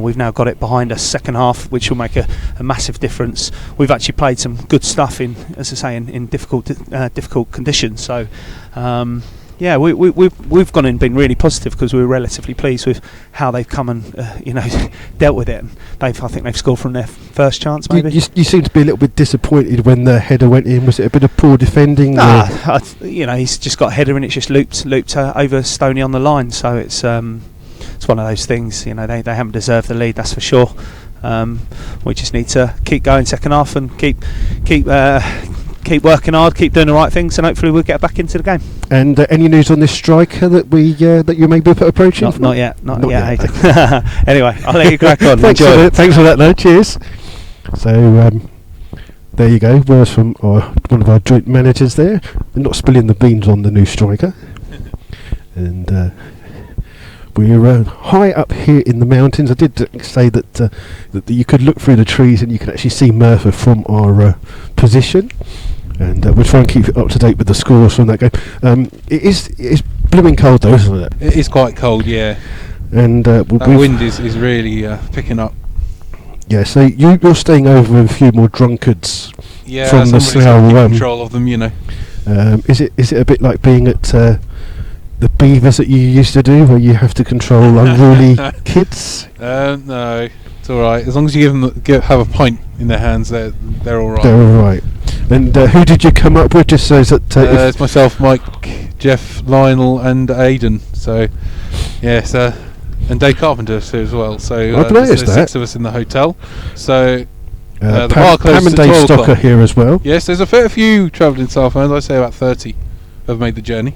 we've now got it behind us. Second half, which will make a massive difference. We've actually played some good stuff in, as I say, in difficult conditions. So. Yeah, we've gone in and been really positive because we were relatively pleased with how they've come and dealt with it. And I think they've scored from their first chance. Maybe you seem to be a little bit disappointed when the header went in. Was it a bit of poor defending? He's just got a header and it's just looped over Stoney on the line. So it's one of those things. They haven't deserved the lead, that's for sure. We just need to keep going second half and keep working hard, keep doing the right things, and hopefully we'll get back into the game. And any news on this striker that you may be approaching? Not yet. Anyway, I'll let you crack on. Thanks for that, though. Cheers. So there you go. Words from one of our joint managers there. We're not spilling the beans on the new striker. And we're high up here in the mountains. I did say that you could look through the trees and you could actually see Merthyr from our position. And we'll try and keep it up to date with the scores from that game. It's blooming cold though, isn't it? It is quite cold, yeah. And that wind is really picking up. Yeah, so you're staying over with a few more drunkards from the Slough. Control of them, Is it a bit like being at the Beavers that you used to do, where you have to control unruly kids? No, it's all right. As long as you have a pint in their hands, they're all right. They're all right. And who did you come up with? Just so that it's myself, Mike, Jeff, Lionel, and Aidan. So yes, and Dave Carpenter too as well. So I've noticed there's 6 of us in the hotel. So the bar closes and Dave Stocker here as well. Yes, there's a fair few travelling South fans. I'd say about 30 have made the journey.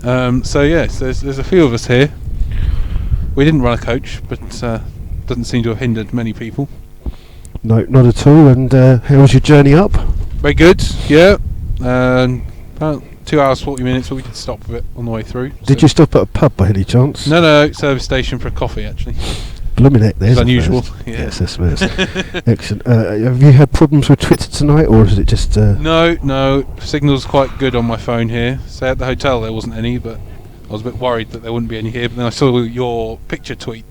So yes, there's a few of us here. We didn't run a coach, but doesn't seem to have hindered many people. No, not at all. And how was your journey up? Very good, yeah. About 2 hours 40 minutes, but we did stop a bit on the way through. Did you stop at a pub by any chance? No, service station for a coffee actually. Blooming heck, there's unusual. Yeah. Yes, that's first. Excellent. Have you had problems with Twitter tonight, or is it just? No. Signal's quite good on my phone here. So at the hotel there wasn't any, but I was a bit worried that there wouldn't be any here, but then I saw your picture tweet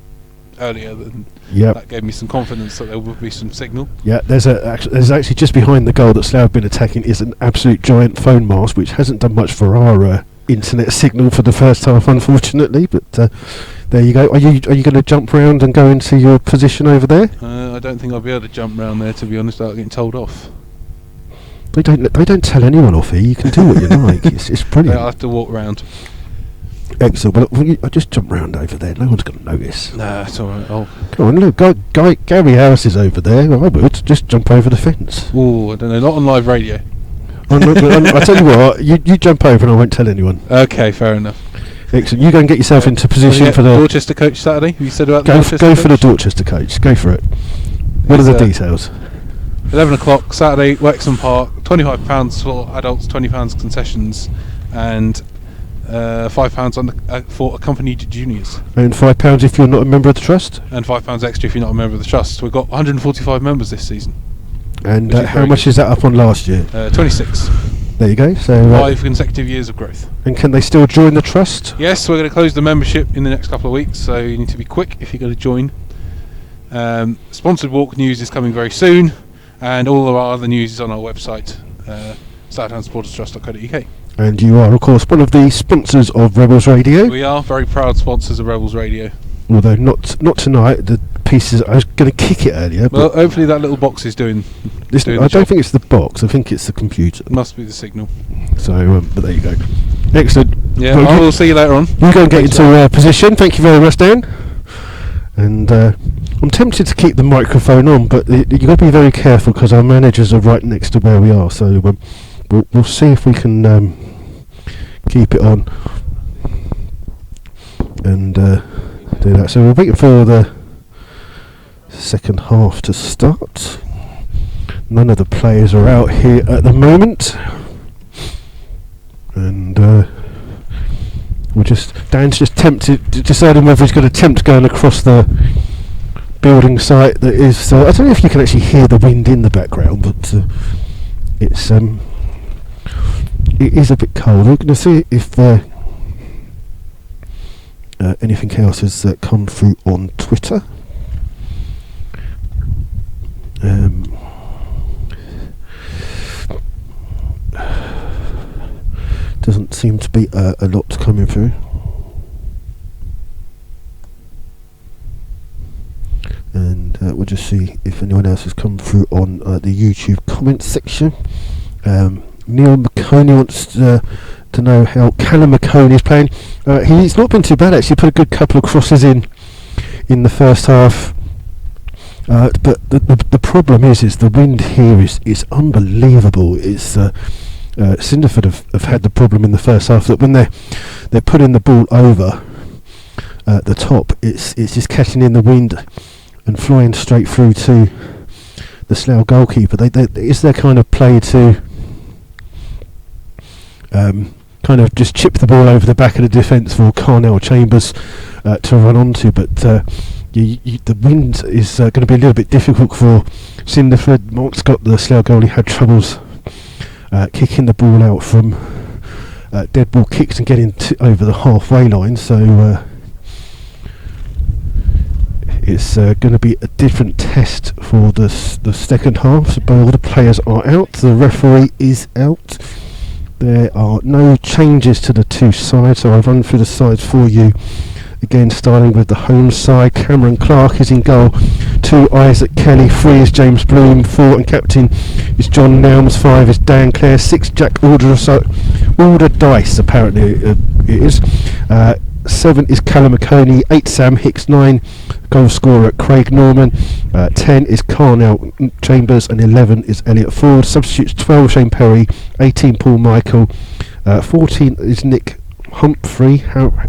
earlier, and Yep. that gave me some confidence that there would be some signal. Yeah, there's actually just behind the goal that Slough have been attacking is an absolute giant phone mast, which hasn't done much for our internet signal for the first half, unfortunately. But there you go. Are you going to jump round and go into your position over there? I don't think I'll be able to jump round there, to be honest, without getting told off. They don't tell anyone off here. You can do what you like. It's brilliant. I'll have to walk round. Excellent. Well, I just jump round over there. No one's going to notice. Nah, it's alright. Come on, look, Gary Harris is over there. I would just jump over the fence. Oh, I don't know. Not on live radio. I'll tell you what. You jump over and I won't tell anyone. Okay, fair enough. Excellent. You go and get yourself into position for the Dorchester coach Saturday. You said about the go Dorchester for the coach? Dorchester coach. Go for it. What are the details? 11 o'clock Saturday, Wexham Park. £25 for adults, £20 concessions, and £5 for accompanied juniors. And £5 if you're not a member of the trust. And £5 extra if you're not a member of the trust. We've got 145 members this season. And Which is how very much good. is that up on last year? 26. There you go. So 5 consecutive years of growth. and can they still join the trust? Yes, we're going to close the membership in the next couple of weeks, so you need to be quick if you're going to join. Sponsored walk news is coming very soon, and all of our other news is on our website, southdownsporterstrust.co.uk. And you are, of course, one of the sponsors of Rebels Radio. We are very proud sponsors of Rebels Radio. Although not tonight. The pieces I was going to kick it earlier. Well, But hopefully that little box is doing I the don't job. think it's the box. I think it's the computer. Must be the signal. So, but there you go. Excellent. Yeah, Well, I will see you later on. You go and get into position. Thank you very much, Dan. And I'm tempted to keep the microphone on, but you've got to be very careful because our managers are right next to where we are. So we'll see if we can keep it on and do that. So we're waiting for the second half to start. None of the players are out here at the moment, and Dan's just deciding whether he's going to attempt going across the building site that is. I don't know if you can actually hear the wind in the background, but it is a bit cold. We're going to see if anything else has come through on Twitter. Doesn't seem to be a lot coming through. And we'll just see if anyone else has come through on the YouTube comments section. Neil McConey wants to know how Callum McConey is playing. He's not been too bad actually. Put a good couple of crosses in the first half. But the problem is the wind here is unbelievable. It's Cinderford have had the problem in the first half that when they're putting the ball over the top, it's just catching in the wind and flying straight through to the Slough goalkeeper. It's their kind of play to kind of just chip the ball over the back of the defence for Carnell Chambers to run onto, but the wind is going to be a little bit difficult for Cinderford. Mark Scott, the Slough goalie, had troubles kicking the ball out from dead ball kicks and getting over the halfway line, so it's going to be a different test for the second half. So all the players are out, the referee is out. There are no changes to the two sides, so I'll run through the sides for you. Again, starting with the home side, Cameron Clark is in goal. 2, Isaac Kelly. 3 is James Bloom. 4 and captain is John Nelms. 5 is Dan Clare. 6, Jack Alderdice, apparently it is. 7 is Callum McConey. 8, Sam Hicks. 9, goal scorer Craig Norman. 10 is Carnell Chambers, and 11 is Elliot Ford. Substitutes 12, Shane Perry. 18, Paul Michael. 14 is Nick Humphrey.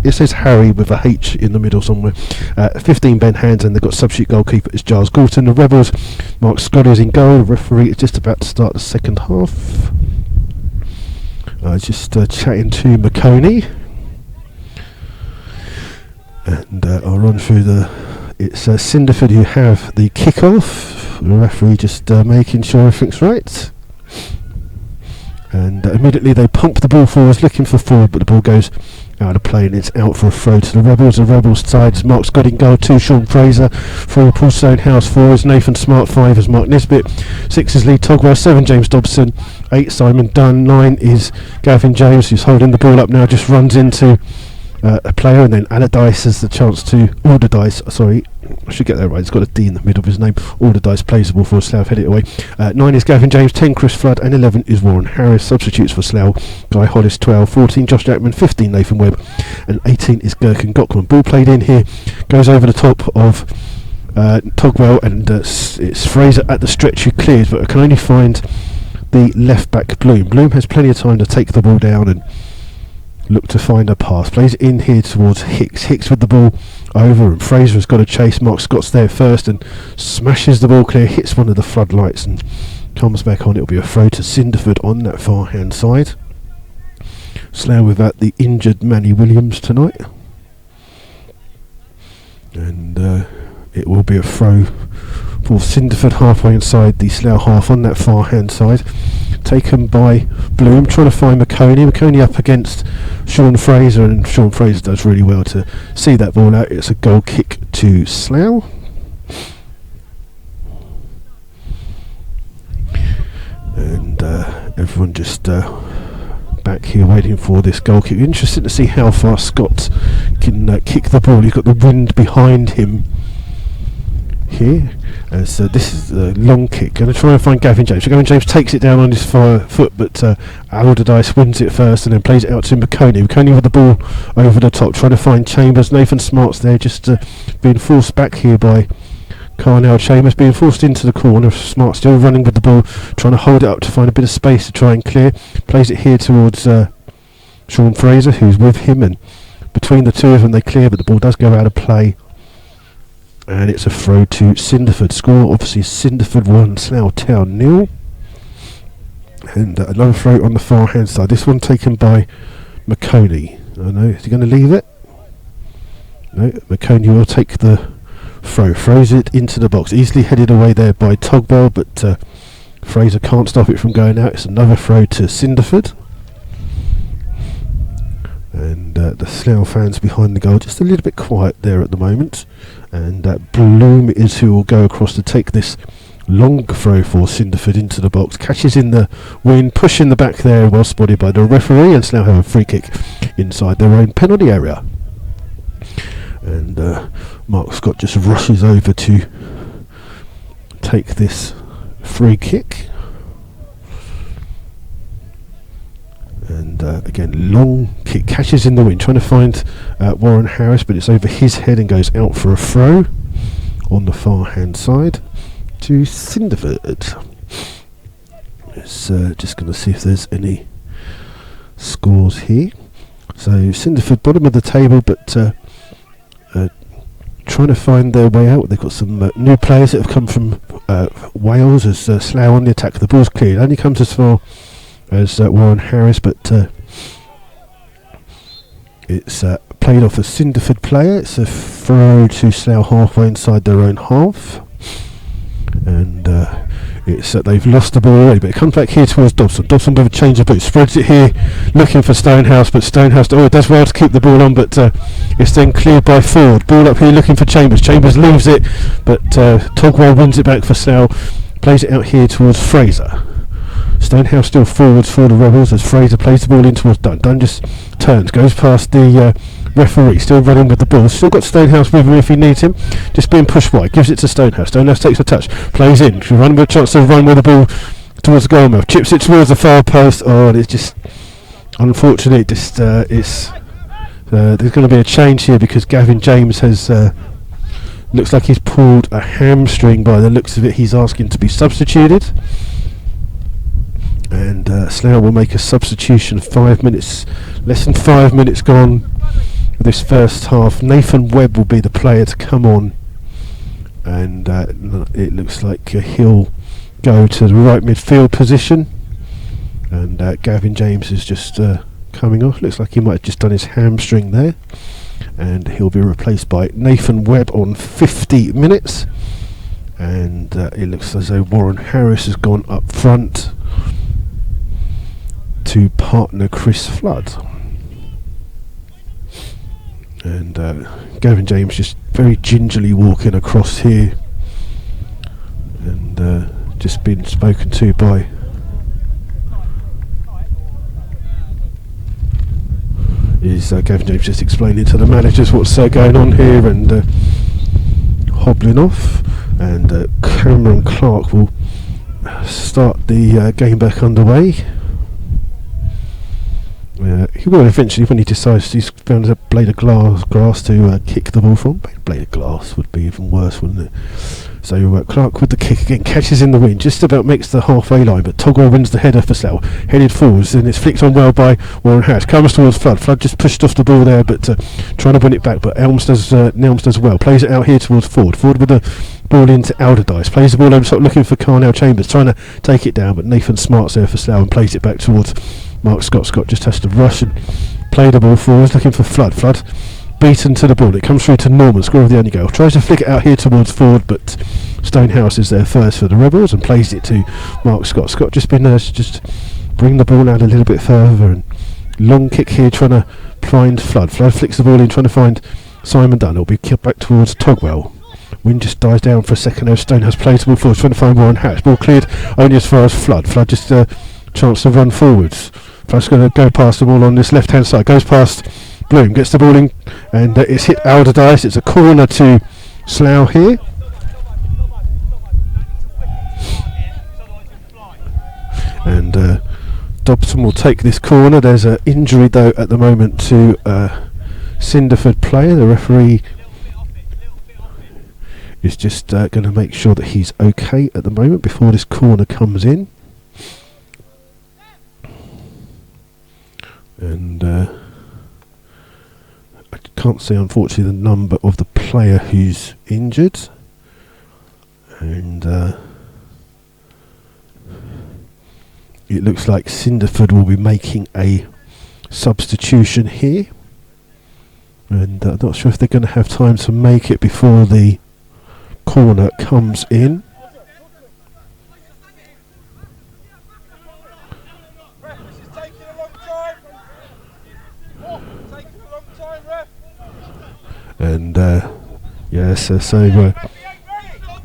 It says Harry with a H in the middle somewhere. 15, Ben Hands, and they've got substitute goalkeeper is Giles Gorton. The Rebels, Mark Scott is in goal. The referee is just about to start the second half. Just chatting to McConey, and I'll run through it's Cinderford who have the kick-off. The referee just making sure everything's right. And immediately they pump the ball forwards, looking for Ford, but the ball goes out of play, and it's out for a throw to the Rebels. The Rebels side, Mark's got in goal, 2 Sean Fraser, 4 Paul Stonehouse, 4 is Nathan Smart, 5 is Mark Nisbet, 6 is Lee Togwell, 7 James Dobson, 8 Simon Dunn, 9 is Gavin James, who's holding the ball up now, just runs into a player, and then Allardyce has the chance to Allardyce, sorry, I should get that right, it's got a D in the middle of his name. Allardyce plays the ball for Slough, head it away. 9 is Gavin James, 10 Chris Flood, and 11 is Warren Harris. Substitutes for Slough, Guy Hollis 12, 14 Josh Jackman, 15 Nathan Webb, and 18 is Gherkin Gockman. Ball played in here, goes over the top of Togwell, and it's Fraser at the stretch who clears, but I can only find the left back Bloom. Bloom has plenty of time to take the ball down and look to find a pass. Plays it in here towards Hicks. Hicks with the ball over, and Fraser has got to chase. Mark Scott's there first and smashes the ball clear, hits one of the floodlights and comes back on. It'll be a throw to Cinderford on that far hand side. Slough without the injured Manny Williams tonight, and it will be a throw for Cinderford halfway inside the Slough half on that far hand side, taken by Bloom, trying to find McConey up against Sean Fraser, and Sean Fraser does really well to see that ball out. It's a goal kick to Slough, and everyone just back here waiting for this goal kick. Interesting to see how far Scott can kick the ball. He's got the wind behind him here, so this is a long kick. Going to try and find Gavin James. So Gavin James takes it down on his foot, but Allardyce wins it first and then plays it out to McConey. McConey with the ball over the top, trying to find Chambers. Nathan Smart's there, just being forced back here by Carnell. Chambers being forced into the corner. Smart still running with the ball, trying to hold it up to find a bit of space to try and clear. Plays it here towards Sean Fraser, who's with him, and between the two of them they clear, but the ball does go out of play. And it's a throw to Cinderford. Score obviously Cinderford 1, Slough Town 0. And another throw on the far hand side. This one taken by McConey. I know, is he going to leave it? No, McConey will take the throw. Throws it into the box. Easily headed away there by Togwell, but Fraser can't stop it from going out. It's another throw to Cinderford. And the Slough fans behind the goal just a little bit quiet there at the moment, and Bloom is who will go across to take this long throw for Cinderford into the box. Catches in the wind, push in the back there, well spotted by the referee, and Slough have a free kick inside their own penalty area. And Mark Scott just rushes over to take this free kick. And again, long kick, catches in the wind, trying to find Warren Harris, but it's over his head and goes out for a throw on the far hand side to Cinderford. It's just going to see if there's any scores here. So Cinderford bottom of the table, but trying to find their way out. They've got some new players that have come from Wales as Slough on the attack. The ball's cleared, only comes as far as Warren Harris, but it's played off a Cinderford player. It's a throw to Slough halfway inside their own half, and it's they've lost the ball already, but it comes back here towards Dobson. Dobson with a change of boots, spreads it here looking for Stonehouse, but Stonehouse does well to keep the ball on, but it's then cleared by Ford. Ball up here looking for Chambers. Chambers leaves it, but Togwell wins it back for Slough. Plays it out here towards Fraser. Stonehouse still forwards for the Rebels as Fraser plays the ball in towards Dunn. Dunn just turns, goes past the referee, still running with the ball. Still got Stonehouse with him if he needs him. Just being pushed wide, gives it to Stonehouse. Stonehouse takes a touch, plays in. She'll run with a chance to run with the ball towards the goal mouth. Chips it towards the far post. Oh, and it's just unfortunate. Just there's going to be a change here because Gavin James has looks like he's pulled a hamstring by the looks of it. He's asking to be substituted. And Slough will make a substitution. 5 minutes, less than 5 minutes gone with this first half. Nathan Webb will be the player to come on, and it looks like he'll go to the right midfield position. And Gavin James is just coming off. Looks like he might have just done his hamstring there, and he'll be replaced by Nathan Webb on 50 minutes. And it looks as though Warren Harris has gone up front to partner Chris Flood. And Gavin James just very gingerly walking across here, and just been spoken to by Gavin James just explaining to the managers what's going on here, and hobbling off. And Cameron Clark will start the game back underway. He will eventually, when he decides he's found a blade of grass to kick the ball from. A blade of glass would be even worse, wouldn't it? So Clark with the kick again, catches in the wind, just about makes the halfway line, but Togwell wins the header for Slough. Headed forwards, and it's flicked on well by Warren House. Comes towards Flood. Flood just pushed off the ball there, but trying to win it back. But Nelms does well. Plays it out here towards Ford. Ford with the ball into Allardyce. Plays the ball over top, looking for Carnell Chambers, trying to take it down, but Nathan Smart's there for Slough and plays it back towards Mark Scott. Scott just has to rush and play the ball forwards, looking for Flood. Flood beaten to the ball. It comes through to Norman, score of the only goal. Tries to flick it out here towards Ford, but Stonehouse is there first for the Rebels and plays it to Mark Scott. Scott just been there to just bring the ball out a little bit further, and long kick here trying to find Flood. Flood flicks the ball in, trying to find Simon Dunn. It'll be kicked back towards Togwell. Wind just dies down for a second now. Stonehouse plays the ball forward, trying to find Warren Hatch. Ball cleared only as far as Flood. Flood just a chance to run forwards. Flood's going to go past the ball on this left hand side. Goes past Bloom, gets the ball in, and it's hit Allardyce. It's a corner to Slough here. And Dobson will take this corner. There's an injury though at the moment to Cinderford player. The referee is just going to make sure that he's okay at the moment before this corner comes in. And I can't see unfortunately the number of the player who's injured. And it looks like Cinderford will be making a substitution here. And I'm not sure if they're going to have time to make it before the corner comes in. And yes, so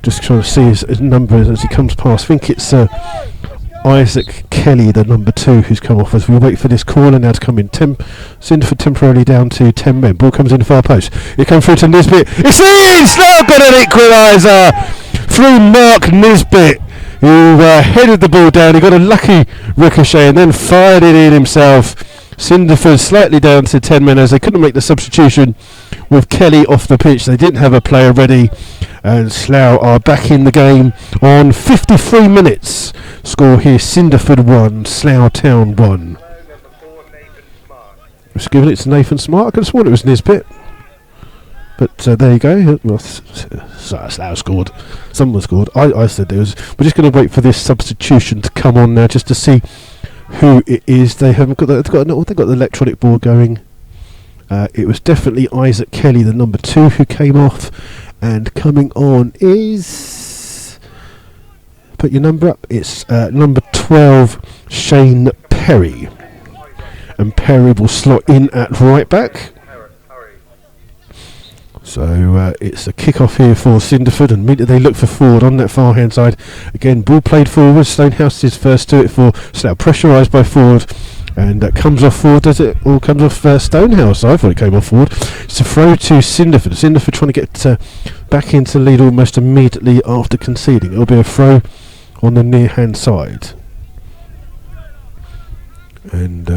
just trying to see his number as he comes past. I think it's Isaac Kelly, the number 2, who's come off as we wait for this corner now to come in. Cinderford temporarily down to 10 men. Ball comes in the far post. It comes through to Nisbet. It's in! Slough got an equaliser through Mark Nisbet, who headed the ball down. He got a lucky ricochet and then fired it in himself. Cinderford slightly down to 10 men as they couldn't make the substitution with Kelly off the pitch. They didn't have a player ready, and Slough are back in the game on 53 minutes. Score here: Cinderford 1, Slough Town 1. Just giving it to Nathan Smart. I could have sworn it was Nisbet, but there you go. Well, Slough scored. Someone scored. I said it was. We're just going to wait for this substitution to come on now, just to see who it is. They haven't got. They've got the electronic board going. It was definitely Isaac Kelly, the number 2, who came off, and coming on is, put your number up. It's number 12, Shane Perry, and Perry will slot in at right back. So it's a kick-off here for Cinderford, and immediately they look for Ford on that far-hand side. Again, ball played forward. Stonehouse is first to it for Slough, pressurised by Ford, and that comes off Ford, does it? Or comes off Stonehouse. I thought it came off Ford. It's a throw to Cinderford. Cinderford trying to get back into the lead almost immediately after conceding. It'll be a throw on the near-hand side. And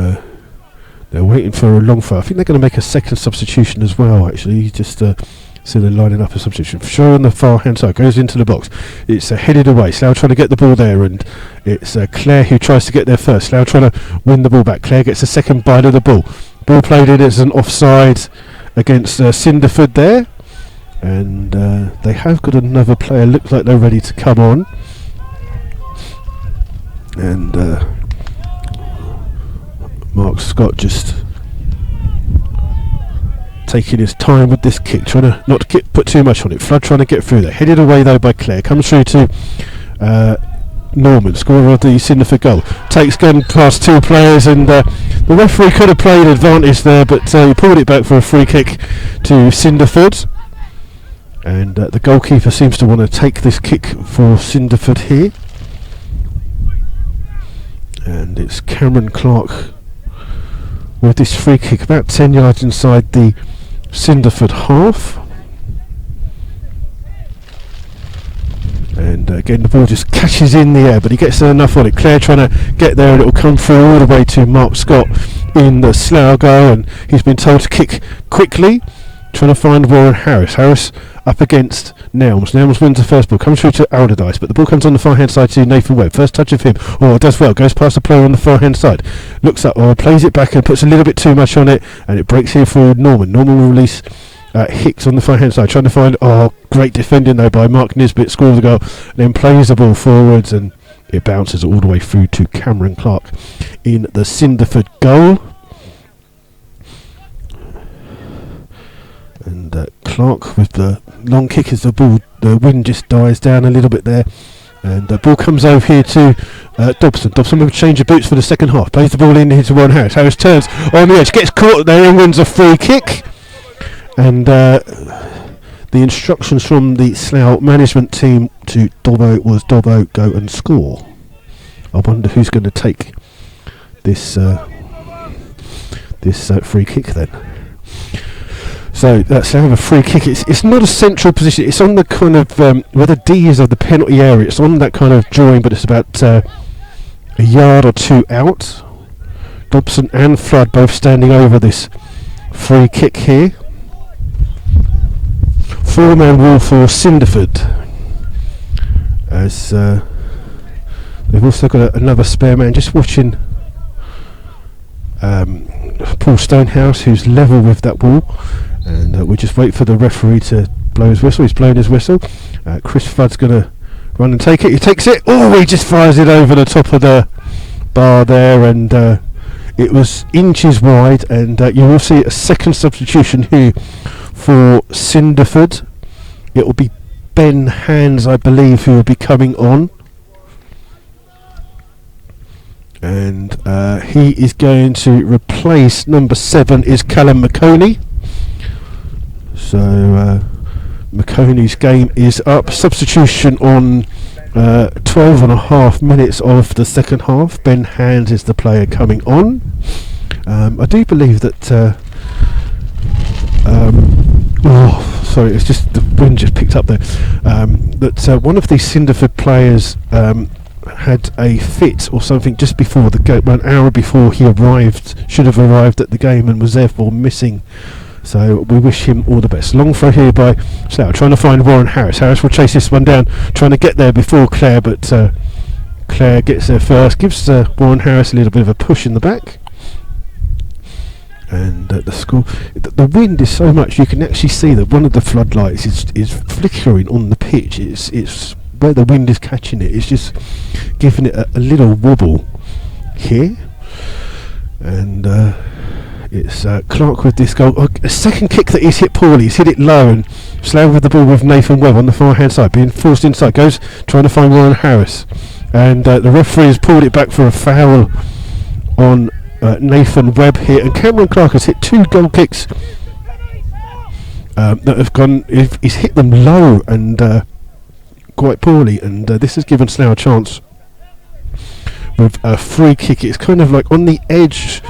they're waiting for a long throw. I think they're going to make a second substitution as well, actually. Just so they're lining up a substitution. Show on the far hand side, goes into the box. It's headed away. Slough trying to get the ball there, and it's Clare who tries to get there first. Slough trying to win the ball back. Clare gets a second bite of the ball. Ball played in as an offside against Cinderford there. And they have got another player. Looks like they're ready to come on. And Mark Scott just taking his time with this kick, trying to not put too much on it. Flood trying to get through there. Headed away though by Clare. Comes through to Norman, scorer of the Cinderford goal. Takes gun past 2 players, and The referee could have played advantage there, but he pulled it back for a free kick to Cinderford. And the goalkeeper seems to want to take this kick for Cinderford here. And it's Cameron Clark with this free kick about 10 yards inside the Cinderford half. And again, the ball just catches in the air, but he gets there enough on it. Clare trying to get there, and it will come through all the way to Mark Scott in the Slough goal, and he's been told to kick quickly, trying to find Warren Harris. Harris up against Nelms. Nelms wins the first ball, comes through to Allardyce, but the ball comes on the far hand side to Nathan Webb. First touch of him, does well, goes past the player on the far hand side, looks up, plays it back and puts a little bit too much on it, and it breaks here for Norman. Norman will release Hicks on the far hand side, trying to find, great defending though by Mark Nisbet, scores the goal, and then plays the ball forwards, and it bounces all the way through to Cameron Clark in the Cinderford goal. And Clark with the long kick as the wind just dies down a little bit there, and the ball comes over here to Dobson. Dobson will change of boots for the second half, plays the ball in here to Warren Harris. Harris turns on the edge, gets caught there and wins a free kick. And the instructions from the Slough management team to Dobbo was Dobbo, go and score. I wonder who's going to take this free kick then. So that's have a free kick. It's not a central position. It's on the kind of where the D is of the penalty area. It's on that kind of drawing, but it's about a yard or two out. Dobson and Flood both standing over this free kick here. 4-man rule for Cinderford, as they've also got another spare man just watching Paul Stonehouse, who's level with that ball, and we just wait for the referee to blow his whistle. He's blowing his whistle. Chris Flood's going to run and take it. He takes it. He just fires it over the top of the bar there, and it was inches wide, and you will see a second substitution here for Cinderford. It will be Ben Hands, I believe, who will be coming on, and he is going to replace number 7 is Callum McConey. So McConey's game is up. Substitution on 12 and a half minutes of the second half. Ben Hands is the player coming on. I do believe that sorry, it's just the wind just picked up there. That one of these Cinderford players had a fit or something just before the game, 1 hour before he should have arrived at the game, and was therefore missing. So we wish him all the best. Long throw here by Slough, trying to find Warren Harris. Harris will chase this one down, trying to get there before Clare, but Clare gets there first, gives Warren Harris a little bit of a push in the back. And the score, the wind is so much you can actually see that one of the floodlights is flickering on the pitch. It's where the wind is catching it. It's just giving it a little wobble here. And it's Clark with this goal. A second kick that he's hit poorly. He's hit it low, and Slough with the ball with Nathan Webb on the far hand side, being forced inside. Goes trying to find Warren Harris, and the referee has pulled it back for a foul on Nathan Webb here, and Cameron Clark has hit 2 goal kicks that have gone. He's hit them low and quite poorly, and this has given Slough a chance with a free kick. It's kind of like on the edge,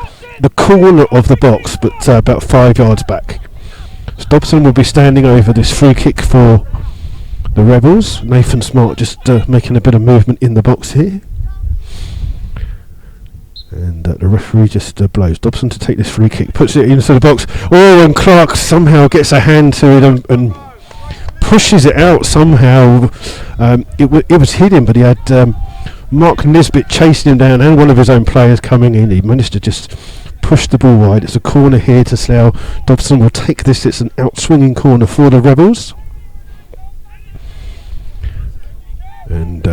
the corner of the box, but about 5 yards back. Dobson will be standing over this free kick for the Rebels. Nathan Smart just making a bit of movement in the box here. And the referee just blows Dobson to take this free kick, puts it into the box. And Clark somehow gets a hand to it and pushes it out somehow. It was hidden, but he had Mark Nisbet chasing him down and one of his own players coming in. He managed to just push the ball wide. It's a corner here to Slough. Dobson will take this. It's an out-swinging corner for the Rebels. And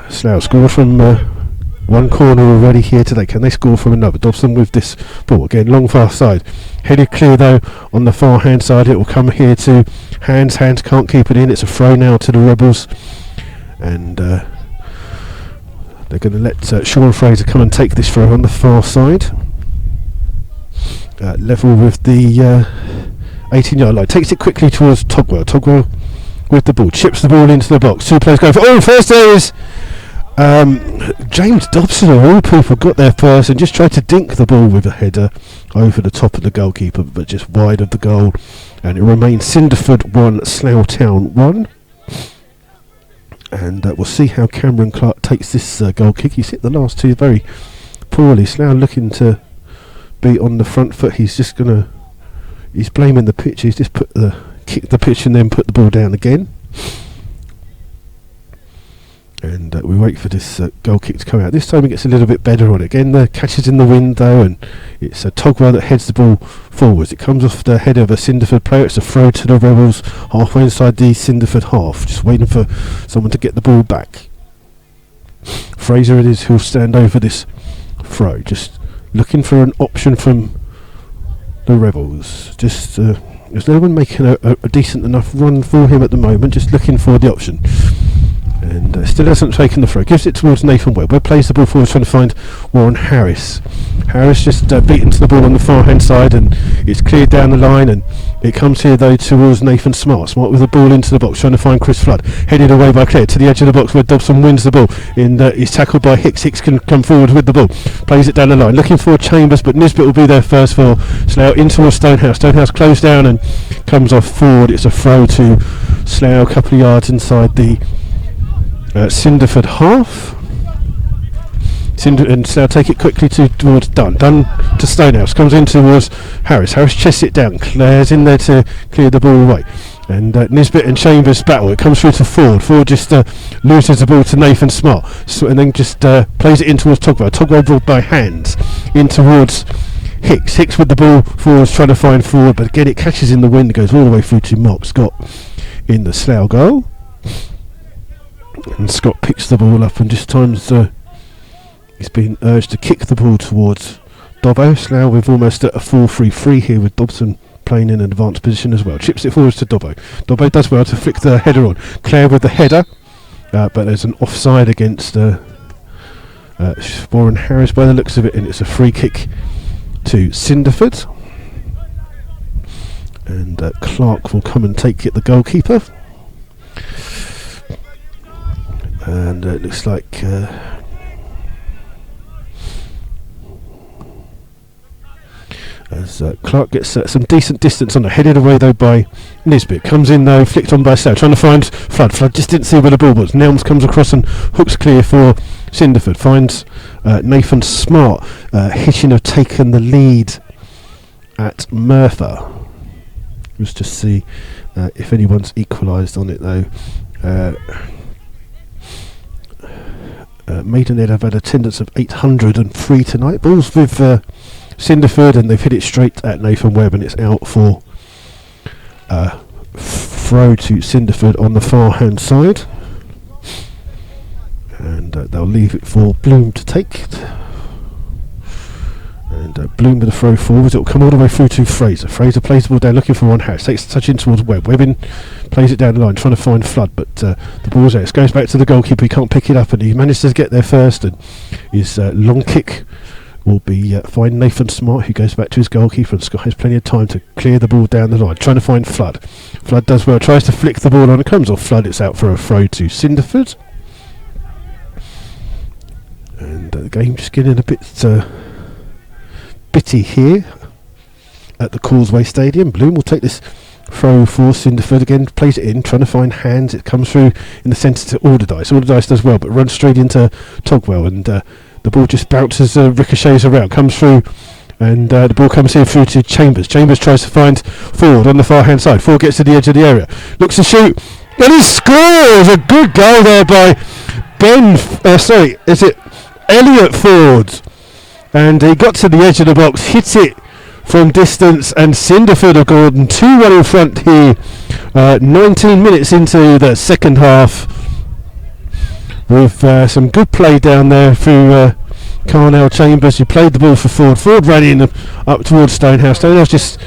Slough scored from one corner already here today. Can they score from another? Dobson with this ball again, long far side, headed clear though on the far hand side. It will come here to Hands. Hands can't keep it in. It's a throw now to the Rebels, and they're going to let Sean Fraser come and take this throw on the far side. level with the 18-yard line. Takes it quickly towards Togwell. Togwell with the ball, chips the ball into the box. Two players go for. Oh, first there is James Dobson, of all people, got there first and just tried to dink the ball with a header over the top of the goalkeeper, but just wide of the goal. And it remains Cinderford 1, Slough Town 1. And we'll see how Cameron Clark takes this goal kick. He's hit the last two very poorly. Slough looking to be on the front foot. He's blaming the pitch. He's just kicked the pitch and then put the ball down again. And we wait for this goal kick to come out. This time he gets a little bit better on it. Again, the catch is in the wind though, and it's Togwell that heads the ball forwards. It comes off the head of a Cinderford player. It's a throw to the Rebels halfway inside the Cinderford half. Just waiting for someone to get the ball back. Fraser it is who'll stand over this throw. Just looking for an option from the Rebels. Just there's no one making a decent enough run for him at the moment. Just looking for the option. And still hasn't taken the throw. Gives it towards Nathan Webb. Webb plays the ball forward, trying to find Warren Harris. Harris just beaten to the ball on the far hand side, and it's cleared down the line. And it comes here though towards Nathan Smart. Smart with the ball into the box, trying to find Chris Flood. Headed away by Clare to the edge of the box where Dobson wins the ball. He's tackled by Hicks. Hicks can come forward with the ball. Plays it down the line, looking for Chambers, but Nisbet will be there first for Slough. In towards Stonehouse. Stonehouse closed down and comes off forward. It's a throw to Slough, a couple of yards inside the Cinderford half. And Slough take it quickly towards Dunn. Dunn to Stonehouse, comes in towards Harris. Harris chests it down. Clare's in there to clear the ball away. And Nisbet and Chambers battle. It comes through to Ford. Ford just loses the ball to Nathan Smart. And then just plays it in towards Togwell. Togwell brought by hands in towards Hicks. Hicks with the ball forwards, trying to find Ford. But again, it catches in the wind. Goes all the way through to Mark Scott in the Slough goal. And Scott picks the ball up, and just times he's been urged to kick the ball towards Dobbo. Slough with almost a 4-3-3 here, with Dobson playing in an advanced position as well. Chips it forwards to Dobbo. Dobbo does well to flick the header on. Clare with the header, but there's an offside against Warren Harris by the looks of it, and it's a free kick to Cinderford. And Clark will come and take it, the goalkeeper. And it looks like as Clark gets some decent distance on it, headed away though by Nisbet. Comes in though, flicked on by Slough, trying to find Flood. Flood just didn't see where the ball was. Nelms comes across and hooks clear for Cinderford. Finds Nathan Smart. Hitchin have taken the lead at Merthyr. Just to see if anyone's equalised on it though. Maidenhead have had attendance of 803 tonight. Balls with Cinderford, and they've hit it straight at Nathan Webb, and it's out for throw to Cinderford on the far hand side. And they'll leave it for Bloom to take. And Bloom with the throw forwards. It'll come all the way through to Fraser. Fraser plays the ball down, looking for one Harris. Takes the touch in towards Webb. Webbin plays it down the line, trying to find Flood, but the ball's out. It goes back to the goalkeeper. He can't pick it up, and he manages to get there first. And his long kick will be find Nathan Smart, who goes back to his goalkeeper, and Scott has plenty of time to clear the ball down the line, trying to find Flood. Flood does well, tries to flick the ball on. It comes off Flood. It's out for a throw to Cinderford. And the game just getting a bit bitty here at the Causeway Stadium. Bloom will take this throw for Cinderford again, plays it in, trying to find hands. It comes through in the centre to Alderdice. Alderdice does well, but runs straight into Togwell, and the ball just bounces, ricochets around, comes through, and the ball comes here through to Chambers. Chambers tries to find Ford on the far hand side. Ford gets to the edge of the area, looks to shoot, and he scores! A good goal there by Elliot Ford. And he got to the edge of the box, hit it from distance, and Cinderford have gone 2-1 in front here. 19 minutes into the second half, with some good play down there through Carnell Chambers, who played the ball for Ford. Ford ran in up towards Stonehouse. Stonehouse just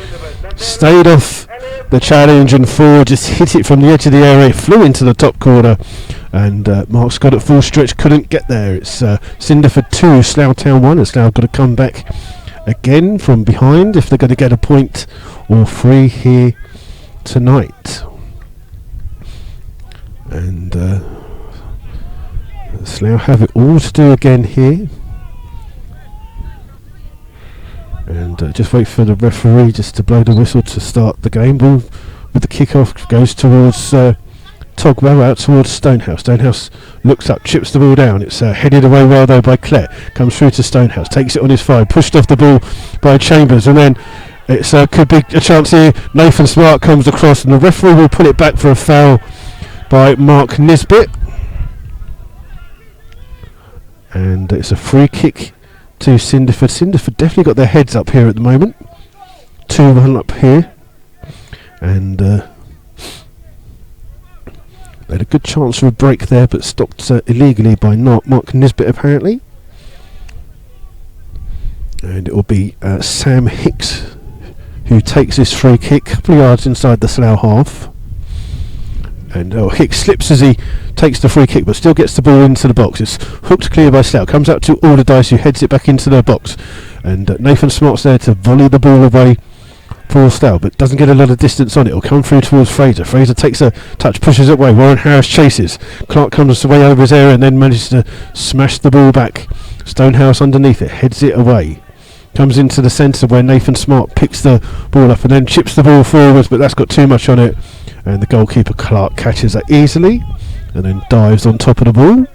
stayed off the challenge, and Ford just hit it from the edge of the area. It flew into the top corner, and Mark Scott at full stretch couldn't get there. It's Cinderford 2, Slough Town 1, and Slough got to come back again from behind if they're going to get a point or 3 here tonight. And Slough have it all to do again here. And just wait for the referee just to blow the whistle to start the game. Ball with the kick-off goes towards Togwell, out towards Stonehouse. Stonehouse looks up, chips the ball down. It's headed away well though by Clare. Comes through to Stonehouse, takes it on his 5, pushed off the ball by Chambers, and then it's could be a chance here. Nathan Smart comes across, and the referee will put it back for a foul by Mark Nisbet. And it's a free kick to Cinderford. Cinderford definitely got their heads up here at the moment. 2-1 up here. And they had a good chance for a break there, but stopped illegally by Mark Nisbet apparently. And it will be Sam Hicks who takes this free kick, a couple of yards inside the Slough half. And Hicks slips as he takes the free kick, but still gets the ball into the box. It's hooked clear by Slough. Comes out to Allardyce, who heads it back into the box. And Nathan Smart's there to volley the ball away for Slough, but doesn't get a lot of distance on it. It'll come through towards Fraser. Fraser takes a touch, pushes it away. Warren Harris chases. Clark comes away over his area and then manages to smash the ball back. Stonehouse underneath it, heads it away. Comes into the centre where Nathan Smart picks the ball up and then chips the ball forwards, but that's got too much on it. And the goalkeeper Clark catches that easily and then dives on top of the ball.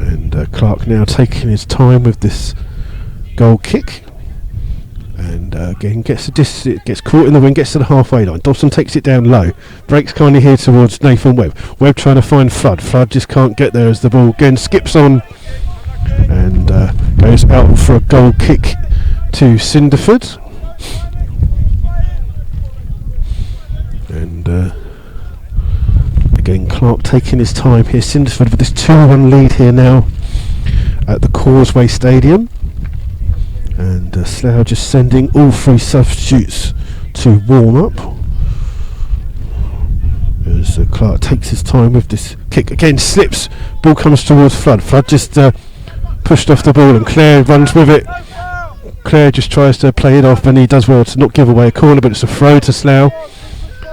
And Clark now taking his time with this goal kick. And again gets caught in the wing, gets to the halfway line. Dobson takes it down low, breaks kindly here towards Nathan Webb. Webb trying to find Flood. Flood just can't get there as the ball again skips on and goes out for a goal kick to Cinderford. And again Clark taking his time here. Cinderford with this 2-1 lead here now at the Causeway Stadium. And Slough just sending all 3 substitutes to warm up as Clark takes his time with this kick. Again slips, ball comes towards Flood. Flood just pushed off the ball and Clare runs with it. Clare just tries to play it off and he does well to not give away a corner, but it's a throw to Slough.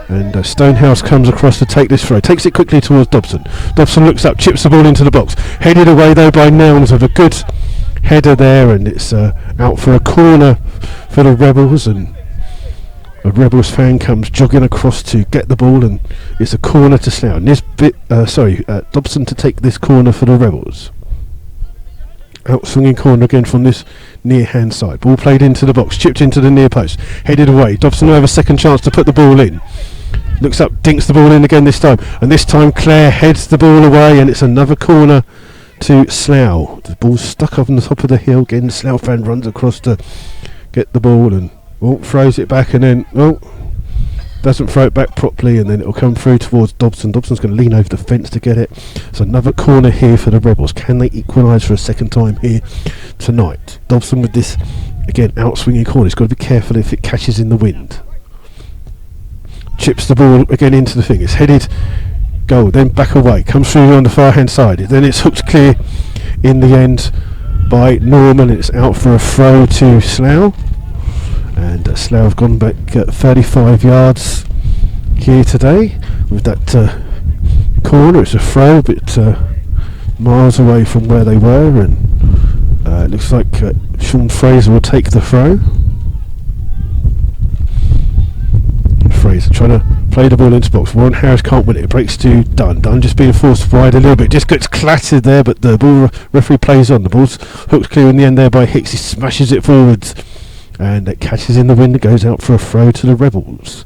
And Stonehouse comes across to take this throw, takes it quickly towards Dobson. Dobson looks up, chips the ball into the box, headed away though by Nelms with a good header there, and it's out for a corner for the Rebels, and a Rebels fan comes jogging across to get the ball, and it's a corner to Slough. Dobson to take this corner for the Rebels. Out swinging corner again from this near hand side. Ball played into the box, chipped into the near post, headed away. Dobson will have a second chance to put the ball in. Looks up, dinks the ball in again this time, and this time Clare heads the ball away, and it's another corner to Slough. The ball's stuck up on the top of the hill again. The Slough fan runs across to get the ball and throws it back, and then doesn't throw it back properly, and then it'll come through towards Dobson. Dobson's going to lean over the fence to get it. It's another corner here for the Rebels. Can they equalise for a second time here tonight? Dobson with this again out swinging corner. He's got to be careful if it catches in the wind. Chips the ball again into the thing. It's headed goal, then back away. Comes through on the far hand side. Then it's hooked clear in the end by Norman. It's out for a throw to Slough. And Slough have gone back 35 yards here today with that corner. It's a throw, but miles away from where they were, and it looks like Sean Fraser will take the throw. And Fraser trying to play the ball into box. Warren Harris can't win it. It breaks to Dunn. Dunn just being forced wide a little bit. Just gets clattered there, but the ball referee plays on. The ball's hooked clear in the end there by Hicks. He smashes it forwards. And it catches in the wind. It goes out for a throw to the Rebels.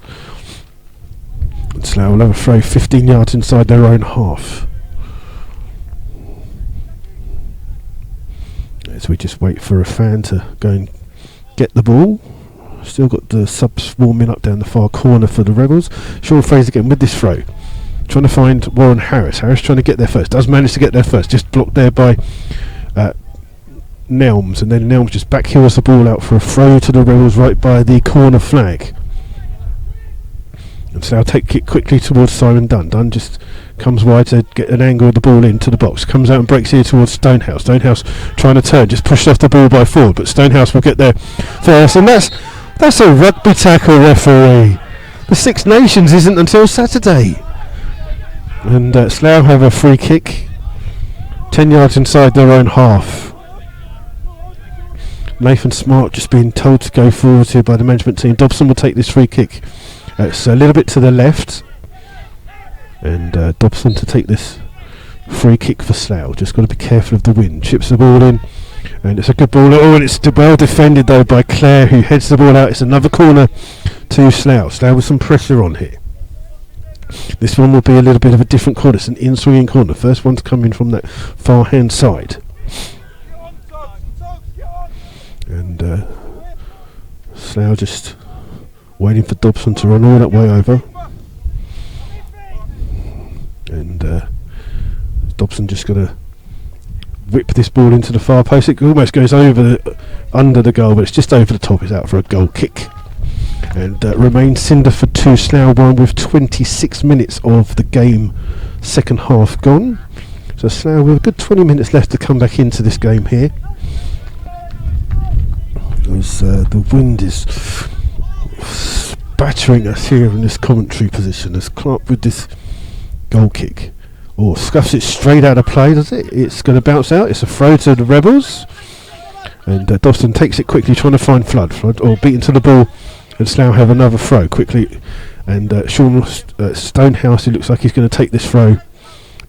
And Slough will have a throw 15 yards inside their own half. As we just wait for a fan to go and get the ball. Still got the subs warming up down the far corner for the Rebels. Sean Fraser again with this throw. Trying to find Warren Harris. Harris trying to get there first. Does manage to get there first. Just blocked there by Nelms, and then Nelms just backheels the ball out for a throw to the Rebels right by the corner flag. And so I'll take it quickly towards Simon Dunn. Dunn just comes wide to get an angle of the ball into the box, comes out and breaks here towards Stonehouse. Stonehouse trying to turn, just pushed off the ball by Ford, but Stonehouse will get there first, and that's a rugby tackle, referee. The Six Nations isn't until Saturday. And Slough have a free kick 10 yards inside their own half. Nathan Smart just being told to go forward here by the management team. Dobson will take this free kick. It's a little bit to the left, and Dobson to take this free kick for Slough. Just got to be careful of the wind. Chips the ball in, and it's a good ball. Oh, and it's well defended though by Clare, who heads the ball out. It's another corner to Slough. Slough with some pressure on here. This one will be a little bit of a different corner. It's an in-swinging corner. First one's coming from that far hand side. And Slough just waiting for Dobson to run all that way over. And Dobson just going to whip this ball into the far post. It almost goes over under the goal, but it's just over the top. It's out for a goal kick. And remains Cinderford 2, Slough 1 with 26 minutes of the game second half gone. So Slough with a good 20 minutes left to come back into this game here. As the wind is battering us here in this commentary position, as Clark with this goal kick scuffs it straight out of play, does it? It's going to bounce out. It's a throw to the Rebels, and Dobson takes it quickly, trying to find Flood beaten to the ball, and Slough have another throw quickly, and Sean Stonehouse, it looks like he's going to take this throw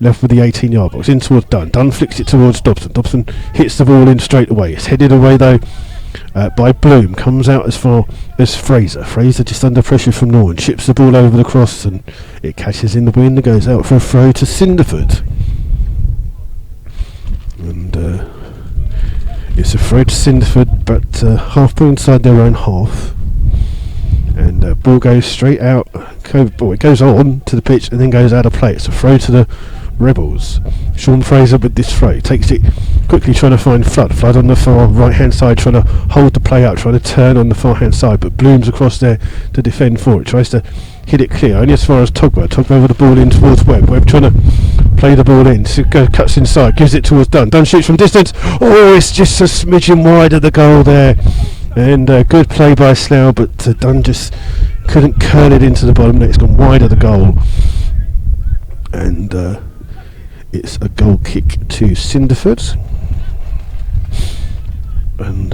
left with the 18-yard box in towards Dunn. Dunn flicks it towards Dobson. Dobson hits the ball in straight away. It's headed away though by Bloom, comes out as far as Fraser. Fraser just under pressure from Norton, chips the ball over the cross, and it catches in the wind and goes out for a throw to Cinderford. And it's a throw to Cinderford, but halfway inside their own half, and ball goes straight out. It goes on to the pitch and then goes out of play. It's a throw to the Rebels. Sean Fraser with this throw takes it quickly, trying to find Flood on the far right hand side, trying to hold the play out, trying to turn on the far hand side, but Bloom's across there to defend for it, tries to hit it clear only as far as Togwell with the ball in towards Webb trying to play the ball in, so cuts inside, gives it towards Dunn. Dunn shoots from distance. It's just a smidgen wide of the goal there, and good play by Slough, but Dunn just couldn't curl it into the bottom net. It's gone wide of the goal, and it's a goal kick to Cinderford. And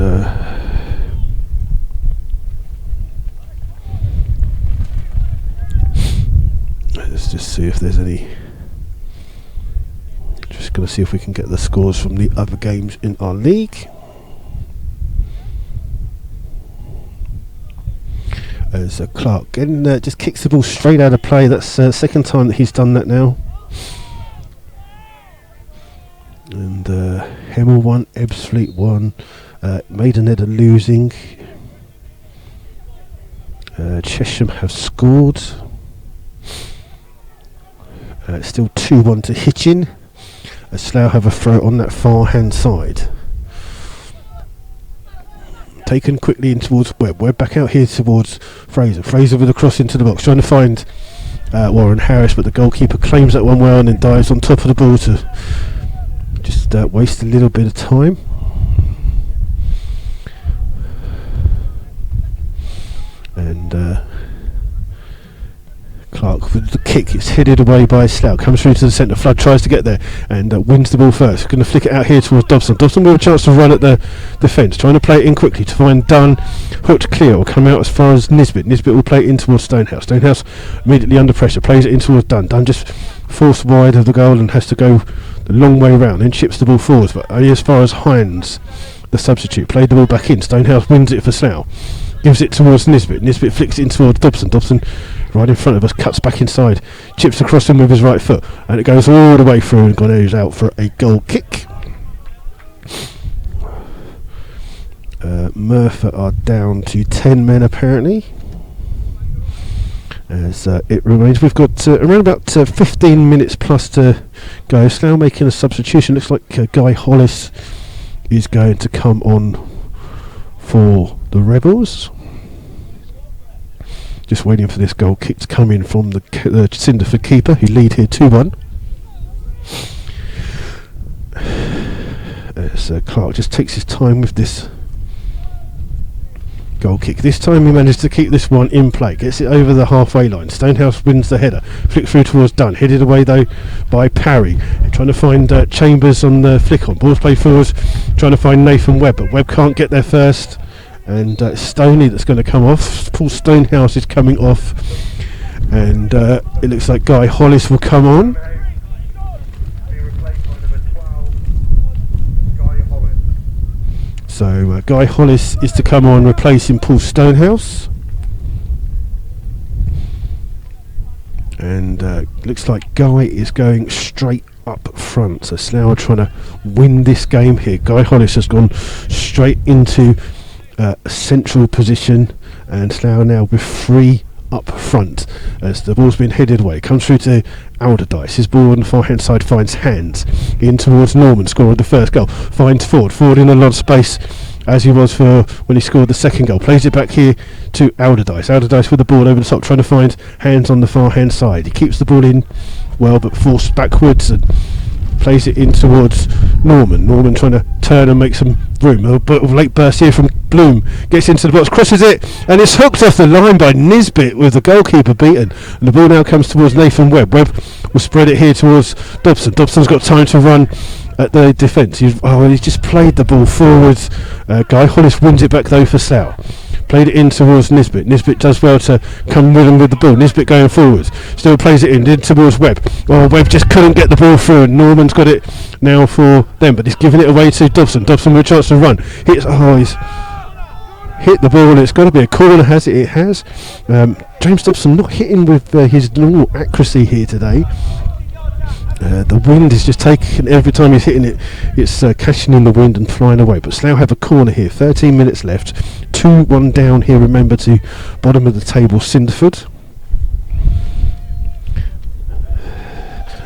let's just see if there's any. Just going to see if we can get the scores from the other games in our league. As Clark just kicks the ball straight out of play. That's the second time that he's done that now. And Hemel 1, Ebbsfleet 1, Maidenhead are losing. Chesham have scored. It's still 2-1 to Hitchin. Slough have a throw on that far hand side. Taken quickly in towards Webb. Webb back out here towards Fraser. Fraser with a cross into the box, trying to find Warren Harris, but the goalkeeper claims that one well and then dives on top of the ball to just waste a little bit of time. And Clark with the kick, it's headed away by Slough, comes through to the centre. Flood tries to get there and wins the ball first. Going to flick it out here towards Dobson. Dobson with a chance to run at the defence, trying to play it in quickly to find Dunn. Hooked clear, will come out as far as Nisbet. Nisbet will play it in towards Stonehouse. Stonehouse immediately under pressure, plays it in towards Dunn. Dunn just forced wide of the goal and has to go the long way round, then chips the ball forwards, but only as far as Hines, the substitute. Played the ball back in. Stonehouse wins it for Slough. Gives it towards Nisbet. Nisbet flicks it in towards Dobson. Dobson, right in front of us, cuts back inside, chips across him with his right foot, and it goes all the way through and goes out for a goal kick. Merthyr are down to 10 men apparently. As it remains, we've got around about 15 minutes plus to go. Slough making a substitution. Looks like Guy Hollis is going to come on for the Rebels. Just waiting for this goal kick to come in from the Cinderford keeper, who lead here 2-1. As Clark just takes his time with this goal kick. This time he managed to keep this one in play, gets it over the halfway line. Stonehouse wins the header, flick through towards Dunn, headed away though by Parry, trying to find Chambers on the flick on. Ball's played forwards, trying to find Nathan Webb, but Webb can't get there first, and Stoney that's going to come off. Paul Stonehouse is coming off, and it looks like Guy Hollis will come on. So Guy Hollis is to come on, replacing Paul Stonehouse. And looks like Guy is going straight up front. So Slough are trying to win this game here. Guy Hollis has gone straight into a central position, and Slough now with 3 up front as the ball's been headed away. Comes through to Alderdice. His ball on the far hand side finds Hands in towards Norman, scored the first goal. Finds Ford in a lot of space as he was for when he scored the second goal. Plays it back here to Alderdice with the ball over the top, trying to find Hands on the far hand side. He keeps the ball in well, but forced backwards and plays it in towards Norman trying to turn and make some room. A bit of late burst here from Bloom, gets into the box, crosses it, and it's hooked off the line by Nisbet with the goalkeeper beaten, and the ball now comes towards Nathan Webb. Webb will spread it here towards Dobson. Dobson's got time to run at the defence. He's just played the ball forwards. Guy Hollis wins it back though for Slough. Played it in towards Nisbet. Nisbet does well to come with him with the ball. Nisbet going forwards. Still plays it in towards Webb. Oh, Webb just couldn't get the ball through, and Norman's got it now for them, but he's giving it away to Dobson. Dobson with a chance to run. He's hit the ball, and it's got to be a corner, has it? It has. James Dobson not hitting with his normal accuracy here today. The wind is just taking, every time he's hitting it, it's catching in the wind and flying away. But Slough have a corner here, 13 minutes left, 2-1 down here, remember, to bottom of the table Cinderford.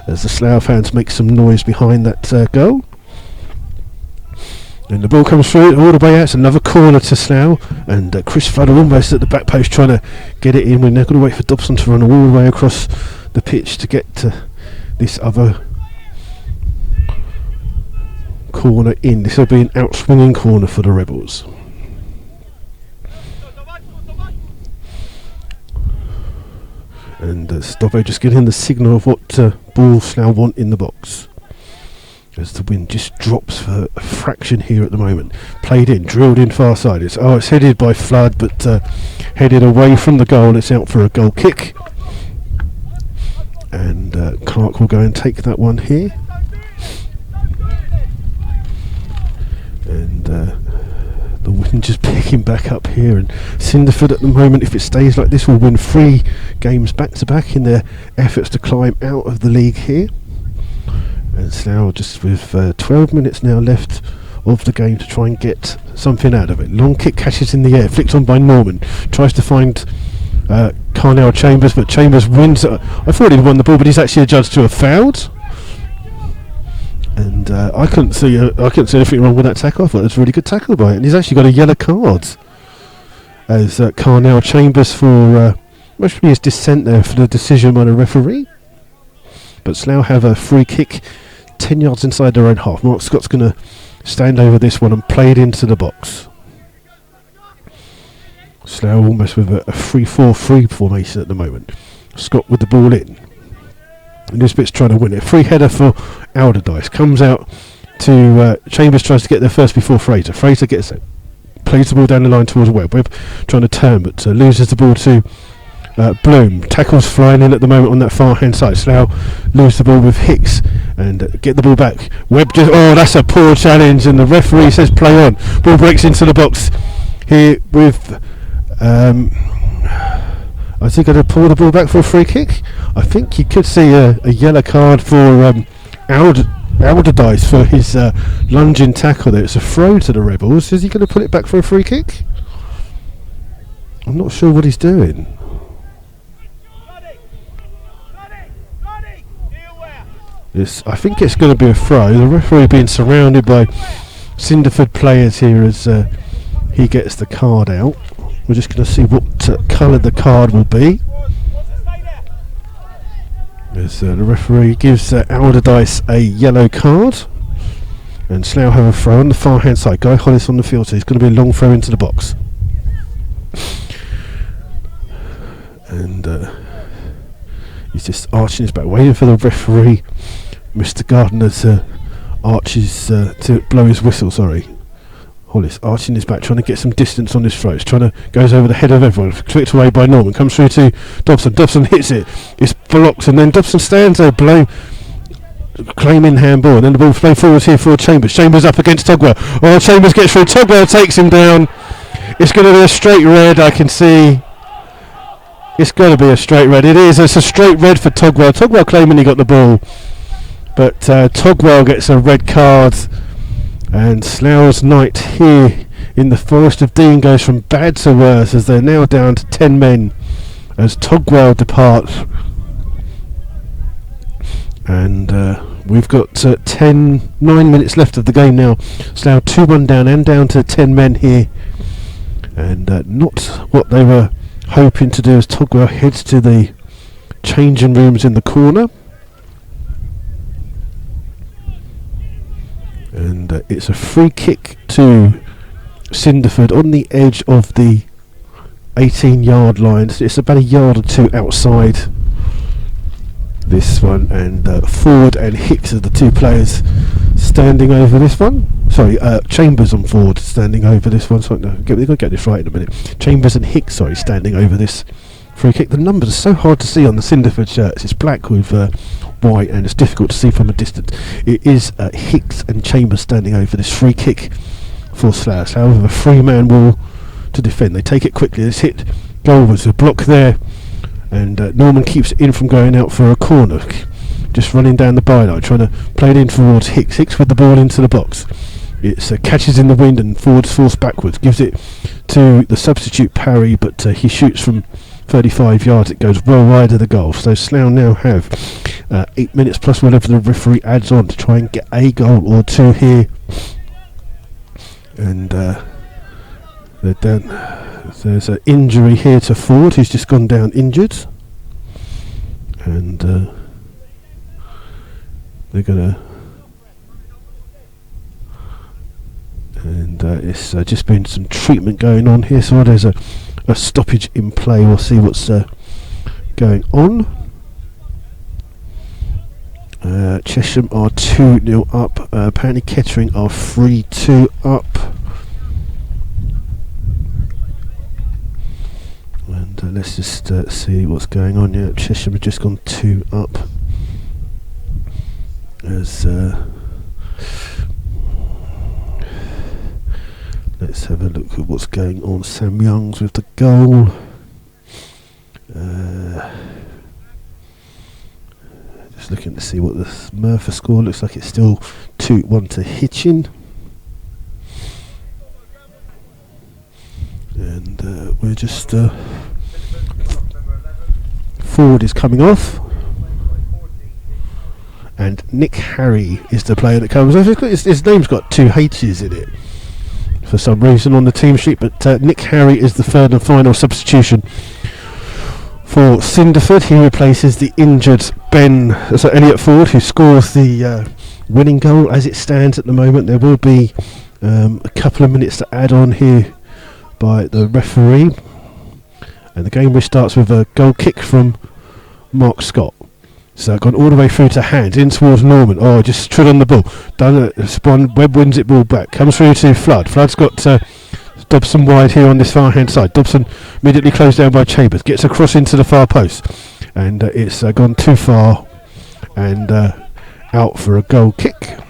As the Slough fans make some noise behind that goal. And the ball comes through all the way out. It's another corner to Slough, and Chris Flood almost at the back post trying to get it in. We're now going to wait for Dobson to run all the way across the pitch to get to this other corner in. This will be an outswinging corner for the Rebels. And Stoppo just getting the signal of what ball Slough want in the box. As the wind just drops for a fraction here at the moment. Played in, drilled in far side. It's headed by Flood, but headed away from the goal. It's out for a goal kick. And Clark will go and take that one here. And the wind just picking back up here, and Cinderford at the moment, if it stays like this, will win 3 games back to back in their efforts to climb out of the league here. And Slough just with 12 minutes now left of the game to try and get something out of it. Long kick catches in the air, flicked on by Norman, tries to find Carnell Chambers, but Chambers wins. I thought he'd won the ball, but he's actually adjudged to have fouled. And I couldn't see anything wrong with that tackle. I thought it was a really good tackle by it, and he's actually got a yellow card as Carnell Chambers for must be his dissent there for the decision by the referee. But Slough have a free kick 10 yards inside their own half. Mark Scott's going to stand over this one and play it into the box. Slough almost with a 3-4-3 formation at the moment. Scott with the ball in. And this bit's trying to win it. Free header for Alderdice. Comes out to Chambers, tries to get there first before Fraser. Fraser gets it. Plays the ball down the line towards Webb. Webb trying to turn, but loses the ball to Bloom. Tackles flying in at the moment on that far hand side. Slough lose the ball with Hicks and get the ball back. Webb just, that's a poor challenge, and the referee says play on. Ball breaks into the box here with I think going to pull the ball back for a free kick. I think you could see a yellow card for Alderdice for his lunging tackle there. It's a throw to the Rebels. Is he going to put it back for a free kick? I'm not sure what he's doing. I think it's going to be a throw. The referee being surrounded by Cinderford players here as he gets the card out. We're just going to see what colour the card will be. As the referee gives Allardyce a yellow card, and Slough have a throw on the far hand side. Guy Hollis on the field, so it's going to be a long throw into the box. And he's just arching his back, waiting for the referee, Mr. Gardner, to to blow his whistle. Sorry, Hollis arching his back, trying to get some distance on his throw. He's trying to goes over the head of everyone. Flicked away by Norman. Comes through to Dobson. Dobson hits it. It's blocked, and then Dobson stands there, claiming handball. And then the ball played forwards here for Chambers. Chambers up against Togwell. Oh, Chambers gets through. Togwell takes him down. It's going to be a straight red. I can see. It's got to be a straight red. It is. It's a straight red for Togwell. Togwell claiming he got the ball, but Togwell gets a red card, and Slough's night here in the Forest of Dean goes from bad to worse, as they're now down to 10 men as Togwell departs. And we've got 9 minutes left of the game now. Slough 2-1 down and down to 10 men here, and not what they were hoping to do as Togwell heads to the changing rooms in the corner. And it's a free kick to Cinderford on the edge of the 18-yard line. So it's about a yard or two outside this one, and Ford and Hicks are the two players standing over this one. Sorry, Chambers and Ford standing over this one. Sorry, no, they're going to get this right in a minute. Chambers and Hicks, sorry, standing over this free kick. The numbers are so hard to see on the Cinderford shirts. It's black with white, and it's difficult to see from a distance. It is Hicks and Chambers standing over this free kick for Slough. However, a free-man wall to defend. They take it quickly. This hit goal was a block there, and Norman keeps it in from going out for a corner. Just running down the byline, trying to play it in towards Hicks. Hicks with the ball into the box. It catches in the wind, and Ford's forced backwards. Gives it to the substitute Parry, but he shoots from 35 yards. It goes well wide of the goal. So Slough now have 8 minutes plus whatever the referee adds on to try and get a goal or two here. And they're down. There's an injury here to Ford, who's just gone down injured. And they're going to... And it's just been some treatment going on here, so there's a stoppage in play. We'll see what's going on. Chesham are 2-0 up. Apparently Kettering are 3-2 up. And let's just see what's going on. Yeah, Chesham have just gone 2 up. As let's have a look at what's going on. Sam Youngs with the goal. Just looking to see what the Murphy score looks like. It's still 2-1 to Hitchin. And we're just... Ford is coming off. And Nick Harry is the player that comes off. His name's got 2 H's in it for some reason on the team sheet, but Nick Harry is the third and final substitution for Cinderford. He replaces the injured Elliot Ford, who scores the winning goal. As it stands at the moment, there will be a couple of minutes to add on here by the referee, and the game restarts with a goal kick from Mark Scott. So gone all the way through to hands, in towards Norman. Oh, just trod on the ball. Done it. Spun. Webb wins it ball back. Comes through to Flood. Flood's got Dobson wide here on this far hand side. Dobson immediately closed down by Chambers. Gets across into the far post. And it's gone too far. And out for a goal kick.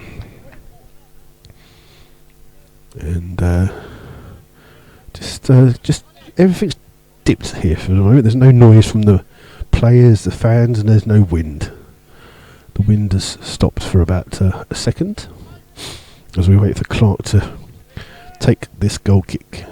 And just everything's dipped here for the moment. There's no noise from the players, the fans, and there's no wind. The wind has stopped for about a second as we wait for Clark to take this goal kick.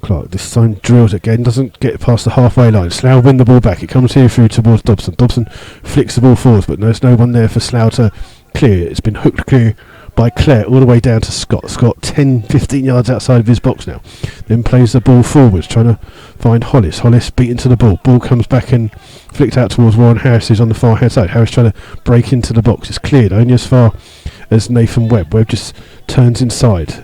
Clark this time drills again, doesn't get past the halfway line. Slough win the ball back. It comes here through towards Dobson. Dobson flicks the ball forwards, but there's no one there for Slough to clear. It's been hooked clear by Clare all the way down to Scott. Scott 10-15 yards outside of his box now. Then plays the ball forwards, trying to find Hollis. Hollis beat into the ball. Ball comes back and flicked out towards Warren Harris, who's on the far hand side. Harris trying to break into the box. It's cleared only as far as Nathan Webb. Webb just turns inside.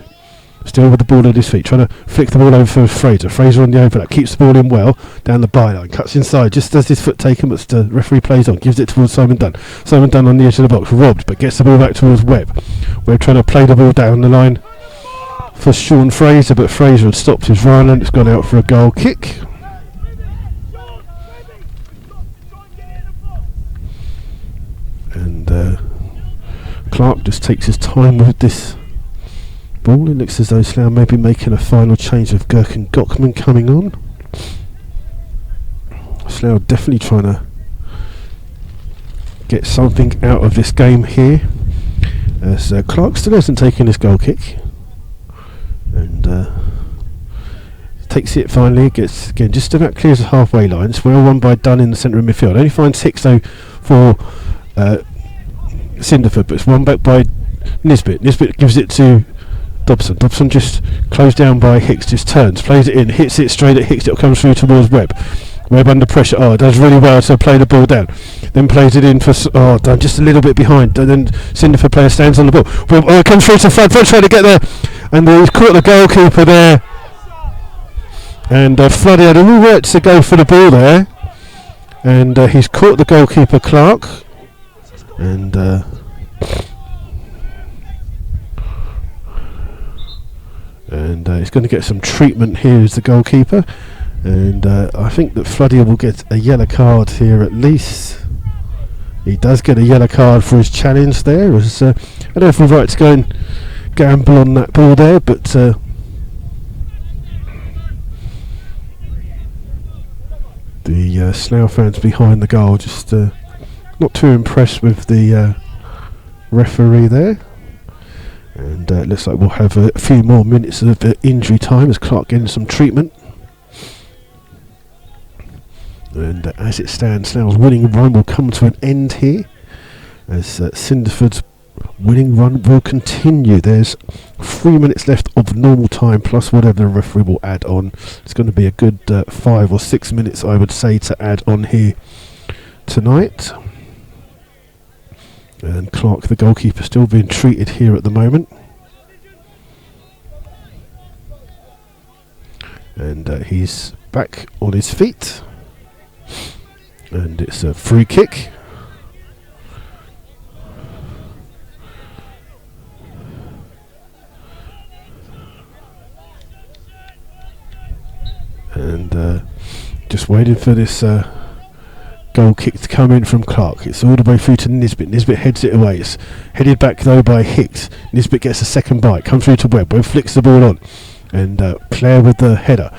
Still with the ball at his feet, trying to flick the ball over for Fraser. Fraser on the overlap, keeps the ball in well, down the byline, cuts inside, just does his foot taken, but the referee plays on, gives it towards Simon Dunn. Simon Dunn on the edge of the box, robbed, but gets the ball back towards Webb. Webb trying to play the ball down the line for Sean Fraser, but Fraser had stopped his run and it's gone out for a goal kick. And Clark just takes his time with this ball. It looks as though Slough may be making a final change of Gherkin Gockman coming on. Slough definitely trying to get something out of this game here, as Clark still hasn't taken his goal kick, and takes it finally. Gets again just about clears the halfway line. It's well won by Dunn in the centre of midfield. Only finds Hicks though for Cinderford, but it's won back by Nisbet. Nisbet gives it to Dobson. Dobson just closed down by Hicks, just turns, plays it in, hits it straight at Hicks. It comes through towards Webb. Webb under pressure. Oh, does really well to play the ball down. Then plays it in for Dunn, just a little bit behind. And then Cinderford player stands on the ball. Webb, it comes through to Flood. Flood trying to get there, and he's caught the goalkeeper there. And Flood had all right to go for the ball there, and he's caught the goalkeeper Clark, and. He's going to get some treatment here as the goalkeeper, and I think that Floodier will get a yellow card here at least. He does get a yellow card for his challenge there. As, I don't know if we're right to go and gamble on that ball there, but the Slough fans behind the goal just not too impressed with the referee there. And it looks like we'll have a few more minutes of injury time as Clark getting some treatment. And as it stands, Slough's winning run will come to an end here, as Cinderford's winning run will continue. There's 3 minutes left of normal time, plus whatever the referee will add on. It's going to be a good 5 or 6 minutes, I would say, to add on here tonight. And Clark, the goalkeeper, still being treated here at the moment. And he's back on his feet. And it's a free kick. And just waiting for this goal kick to come in from Clark. It's all the way through to Nisbet. Nisbet heads it away. It's headed back though by Hicks. Nisbet gets a second bite. Comes through to Webb. Webb flicks the ball on. And Clare with the header.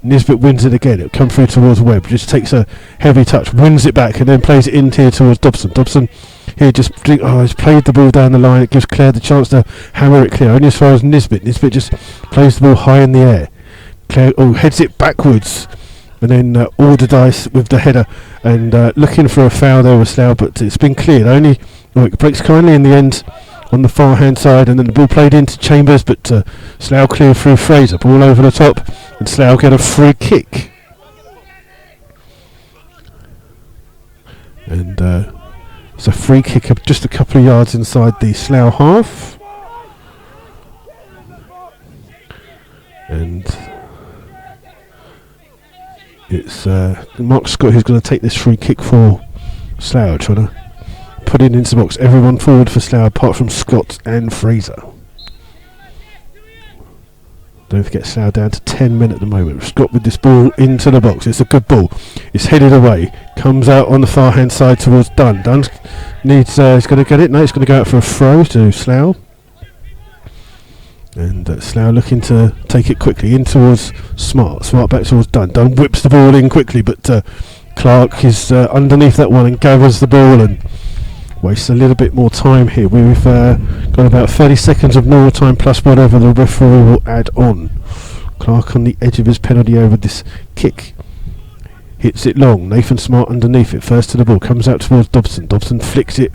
Nisbet wins it again. It'll come through towards Webb. Just takes a heavy touch. Wins it back and then plays it in here towards Dobson. Dobson here just he's played the ball down the line. It gives Clare the chance to hammer it clear. Only as far as Nisbet. Nisbet just plays the ball high in the air. Clare heads it backwards. And then Alderdice with the header and looking for a foul there with Slough, but it's been cleared. Only it breaks kindly in the end on the far hand side, and then the ball played into Chambers, but Slough cleared through Fraser. Ball over the top, and Slough get a free kick. And it's a free kick of just a couple of yards inside the Slough half. And it's Mark Scott who's going to take this free kick for Slough, trying to put it into the box. Everyone forward for Slough apart from Scott and Fraser. Don't forget Slough down to 10 men at the moment. Scott with this ball into the box. It's a good ball. It's headed away. Comes out on the far hand side towards Dunn. Dunn needs, he's going to get it. No, he's going to go out for a throw to Slough. And Slough looking to take it quickly in towards Smart. Smart back towards Dunn. Dunn whips the ball in quickly, but Clark is underneath that one and gathers the ball and wastes a little bit more time here. We've got about 30 seconds of normal time plus whatever the referee will add on. Clark on the edge of his penalty over this kick. Hits it long. Nathan Smart underneath it. First to the ball. Comes out towards Dobson. Dobson flicks it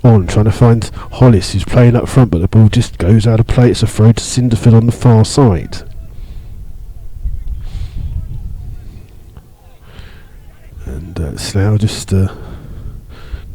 on, trying to find Hollis, who's playing up front, but the ball just goes out of play. It's a throw to Cinderford on the far side. And Slough just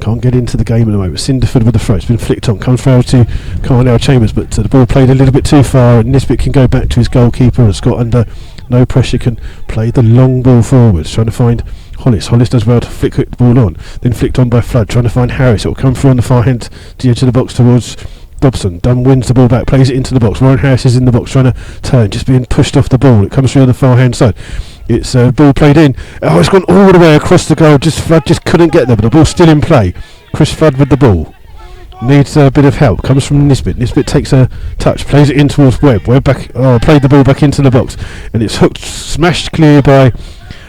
can't get into the game at the moment. Cinderford with the throw. It's been flicked on. Comes forward to Carnell Chambers, but the ball played a little bit too far, and Nisbet can go back to his goalkeeper, and Scott under no pressure can play the long ball forwards, trying to find Hollis. Hollis does well to flick the ball on, then flicked on by Flood, trying to find Harris. It will come through on the far hand to the edge of the box towards Dobson. Dunn wins the ball back, plays it into the box. Warren Harris is in the box trying to turn, just being pushed off the ball. It comes through on the far hand side. It's ball played in. Oh, it's gone all the way across the goal. Flood just couldn't get there, but the ball's still in play. Chris Flood with the ball. Needs a bit of help. Comes from Nisbet. Nisbet takes a touch, plays it in towards Webb. Webb back. Played the ball back into the box, and it's hooked, smashed clear by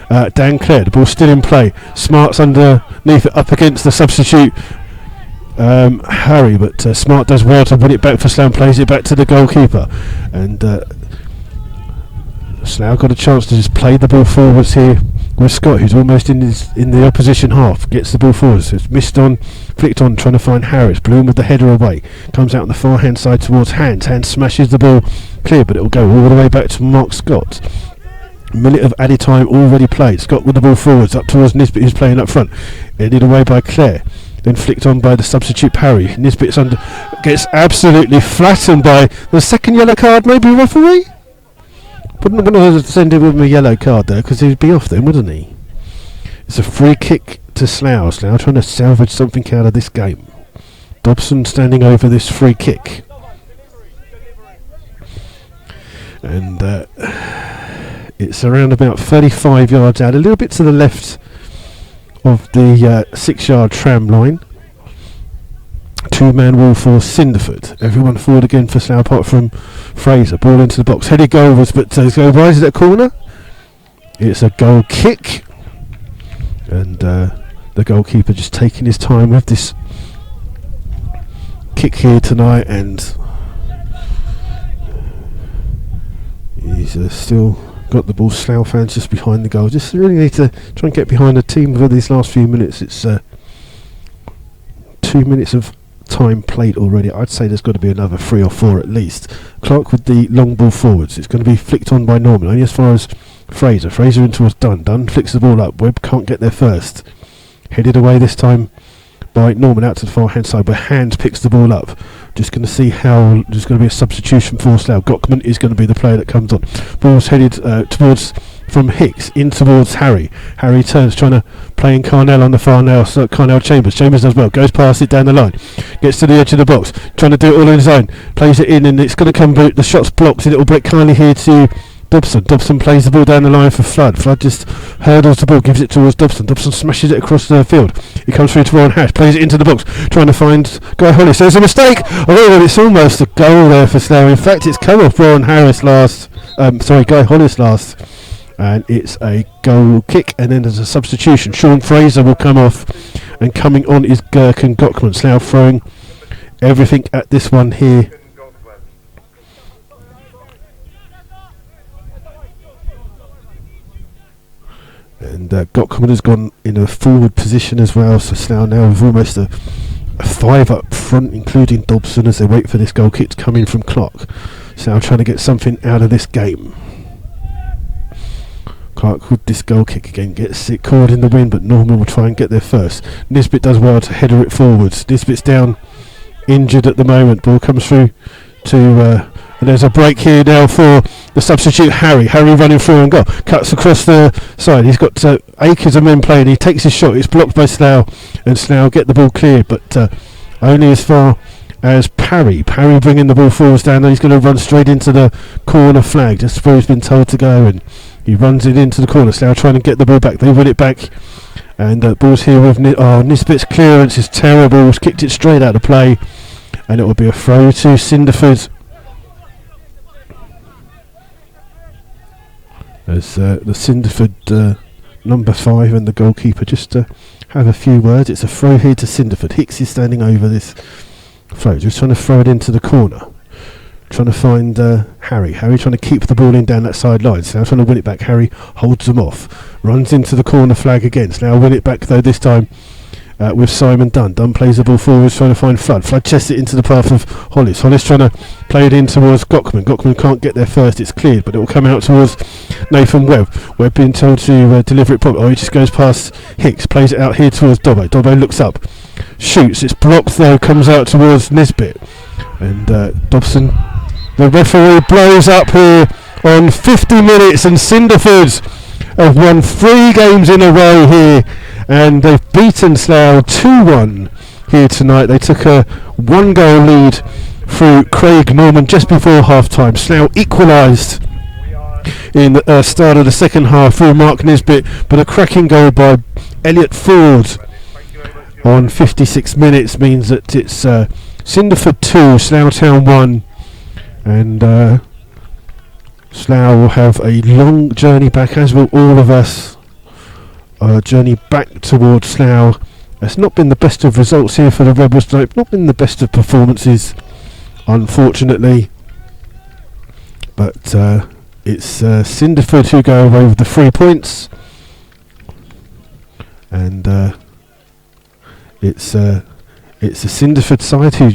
Dan Clare. The ball's still in play. Smart's underneath it, up against the substitute Harry, but Smart does well to win it back for Slough. Plays it back to the goalkeeper, and Slough got a chance to just play the ball forwards here with Scott, who's almost in the opposition half. Gets the ball forwards. It's missed on, flicked on, trying to find Harris. Bloom with the header away. Comes out on the far hand side towards Hands. Hands smashes the ball clear, but it will go all the way back to Mark Scott. A minute of added time already played. Scott with the ball forwards up towards Nisbet, who's playing up front. Headed away by Clare. Then flicked on by the substitute Parry. Nisbet's gets absolutely flattened by the second yellow card, maybe referee? Wouldn't have sent him with a yellow card there, because he'd be off then, wouldn't he? It's a free kick to Slough. Slough trying to salvage something out of this game. Dobson standing over this free kick. And it's around about 35 yards out, a little bit to the left of the 6-yard tram line. Two-man wall for Cinderford. Everyone forward again for Slough apart from Fraser. Ball into the box. Headed goalwards, but why is it a corner? It's a goal kick. And the goalkeeper just taking his time with this kick here tonight, and he's still got the ball. Slough fans just behind the goal. Just really need to try and get behind the team for these last few minutes. It's 2 minutes of time played already. I'd say there's got to be another 3 or 4 at least. Clark with the long ball forwards. It's going to be flicked on by Norman, only as far as Fraser. Fraser in towards Dunn. Dunn flicks the ball up. Webb can't get there first. Headed away this time by Norman out to the far hand side, where Hands picks the ball up. Just going to see how there's going to be a substitution for Slough. Gockman is going to be the player that comes on. Ball's headed towards from Hicks in towards Harry. Harry turns, trying to play in Carnell on the far now. So Carnell Chambers. Chambers does well. Goes past it down the line. Gets to the edge of the box. Trying to do it all on his own. Plays it in, and it's going to come. The shot's blocked, and it will break kindly here to Dobson. Dobson plays the ball down the line for Flood. Flood just hurdles the ball, gives it towards Dobson. Dobson smashes it across the field. He comes through to Warren Harris, plays it into the box, trying to find Guy Hollis. There's a mistake. Oh, it's almost a goal there for Slough. In fact, it's come off Warren Harris last. Guy Hollis last. And it's a goal kick, and then there's a substitution. Sean Fraser will come off, and coming on is Gherkin Gockman. Slough throwing everything at this one here. And Gockman has gone in a forward position as well, so Slough now with almost a 5 up front, including Dobson, as they wait for this goal kick to come in from Clark. Slough trying to get something out of this game. Clark with this goal kick again, gets it caught in the wind, but Norman will try and get there first. Nisbet does well to header it forwards. Nisbet's down, injured at the moment. Ball comes through to and there's a break here now for the substitute Harry. Harry running through and goal. Cuts across the side. He's got acres of men playing. He takes his shot. It's blocked by Slough, and Slough get the ball cleared, but only as far as Parry. Parry bringing the ball forwards down, and he's going to run straight into the corner flag, just where he's been told to go, and he runs it into the corner. Slough trying to get the ball back. They win it back, and ball's here with Nisbet's clearance is terrible. He's kicked it straight out of play, and it will be a throw to Cinderford. As the Cinderford number 5 and the goalkeeper just have a few words. It's a throw here to Cinderford. Hicks is standing over this throw, just trying to throw it into the corner. Trying to find Harry. Harry trying to keep the ball in down that side line. So now trying to win it back. Harry holds them off. Runs into the corner flag again. So now win it back though this time with Simon Dunn. Dunn plays the ball forwards, trying to find Flood. Flood chests it into the path of Hollis. Hollis trying to play it in towards Gockman. Gockman can't get there first. It's cleared, but it will come out towards Nathan Webb. Webb being told to deliver it properly. Oh, he just goes past Hicks. Plays it out here towards Dobbo. Dobbo looks up. Shoots. It's blocked though. Comes out towards Nisbet. And Dobson, the referee, blows up here on 50 minutes. And Cinderford have won 3 games in a row here. And they've beaten Slough 2-1 here tonight. They took a 1-goal lead through Craig Norman just before half-time. Slough equalised in the start of the second half through Mark Nisbet, but a cracking goal by Elliot Ford on 56 minutes means that it's Cinderford 2, Slough Town 1, and Slough will have a long journey back, as will all of us. Journey back towards Slough. It's not been the best of results here for the Rebels tonight, not been the best of performances, unfortunately, but it's Cinderford who go away with the 3 points, and it's the Cinderford side who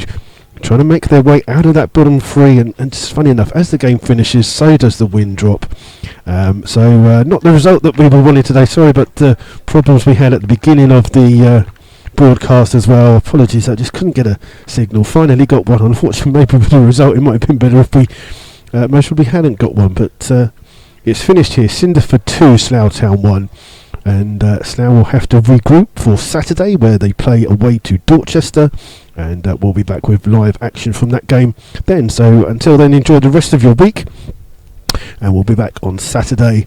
trying to make their way out of that bottom 3, and it's funny enough, as the game finishes, so does the win drop. So not the result that we were wanting today, sorry, but the problems we had at the beginning of the broadcast as well. Apologies, I just couldn't get a signal. Finally got one. Unfortunately, maybe with the result it might have been better if we most probably hadn't got one, but it's finished here. Cinderford 2, Slough Town 1, and Slough will have to regroup for Saturday, where they play away to Dorchester, and we'll be back with live action from that game then. So until then, enjoy the rest of your week, and we'll be back on Saturday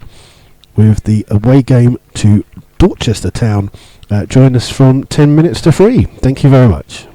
with the away game to Dorchester Town. Join us from 10 minutes to 3. Thank you very much.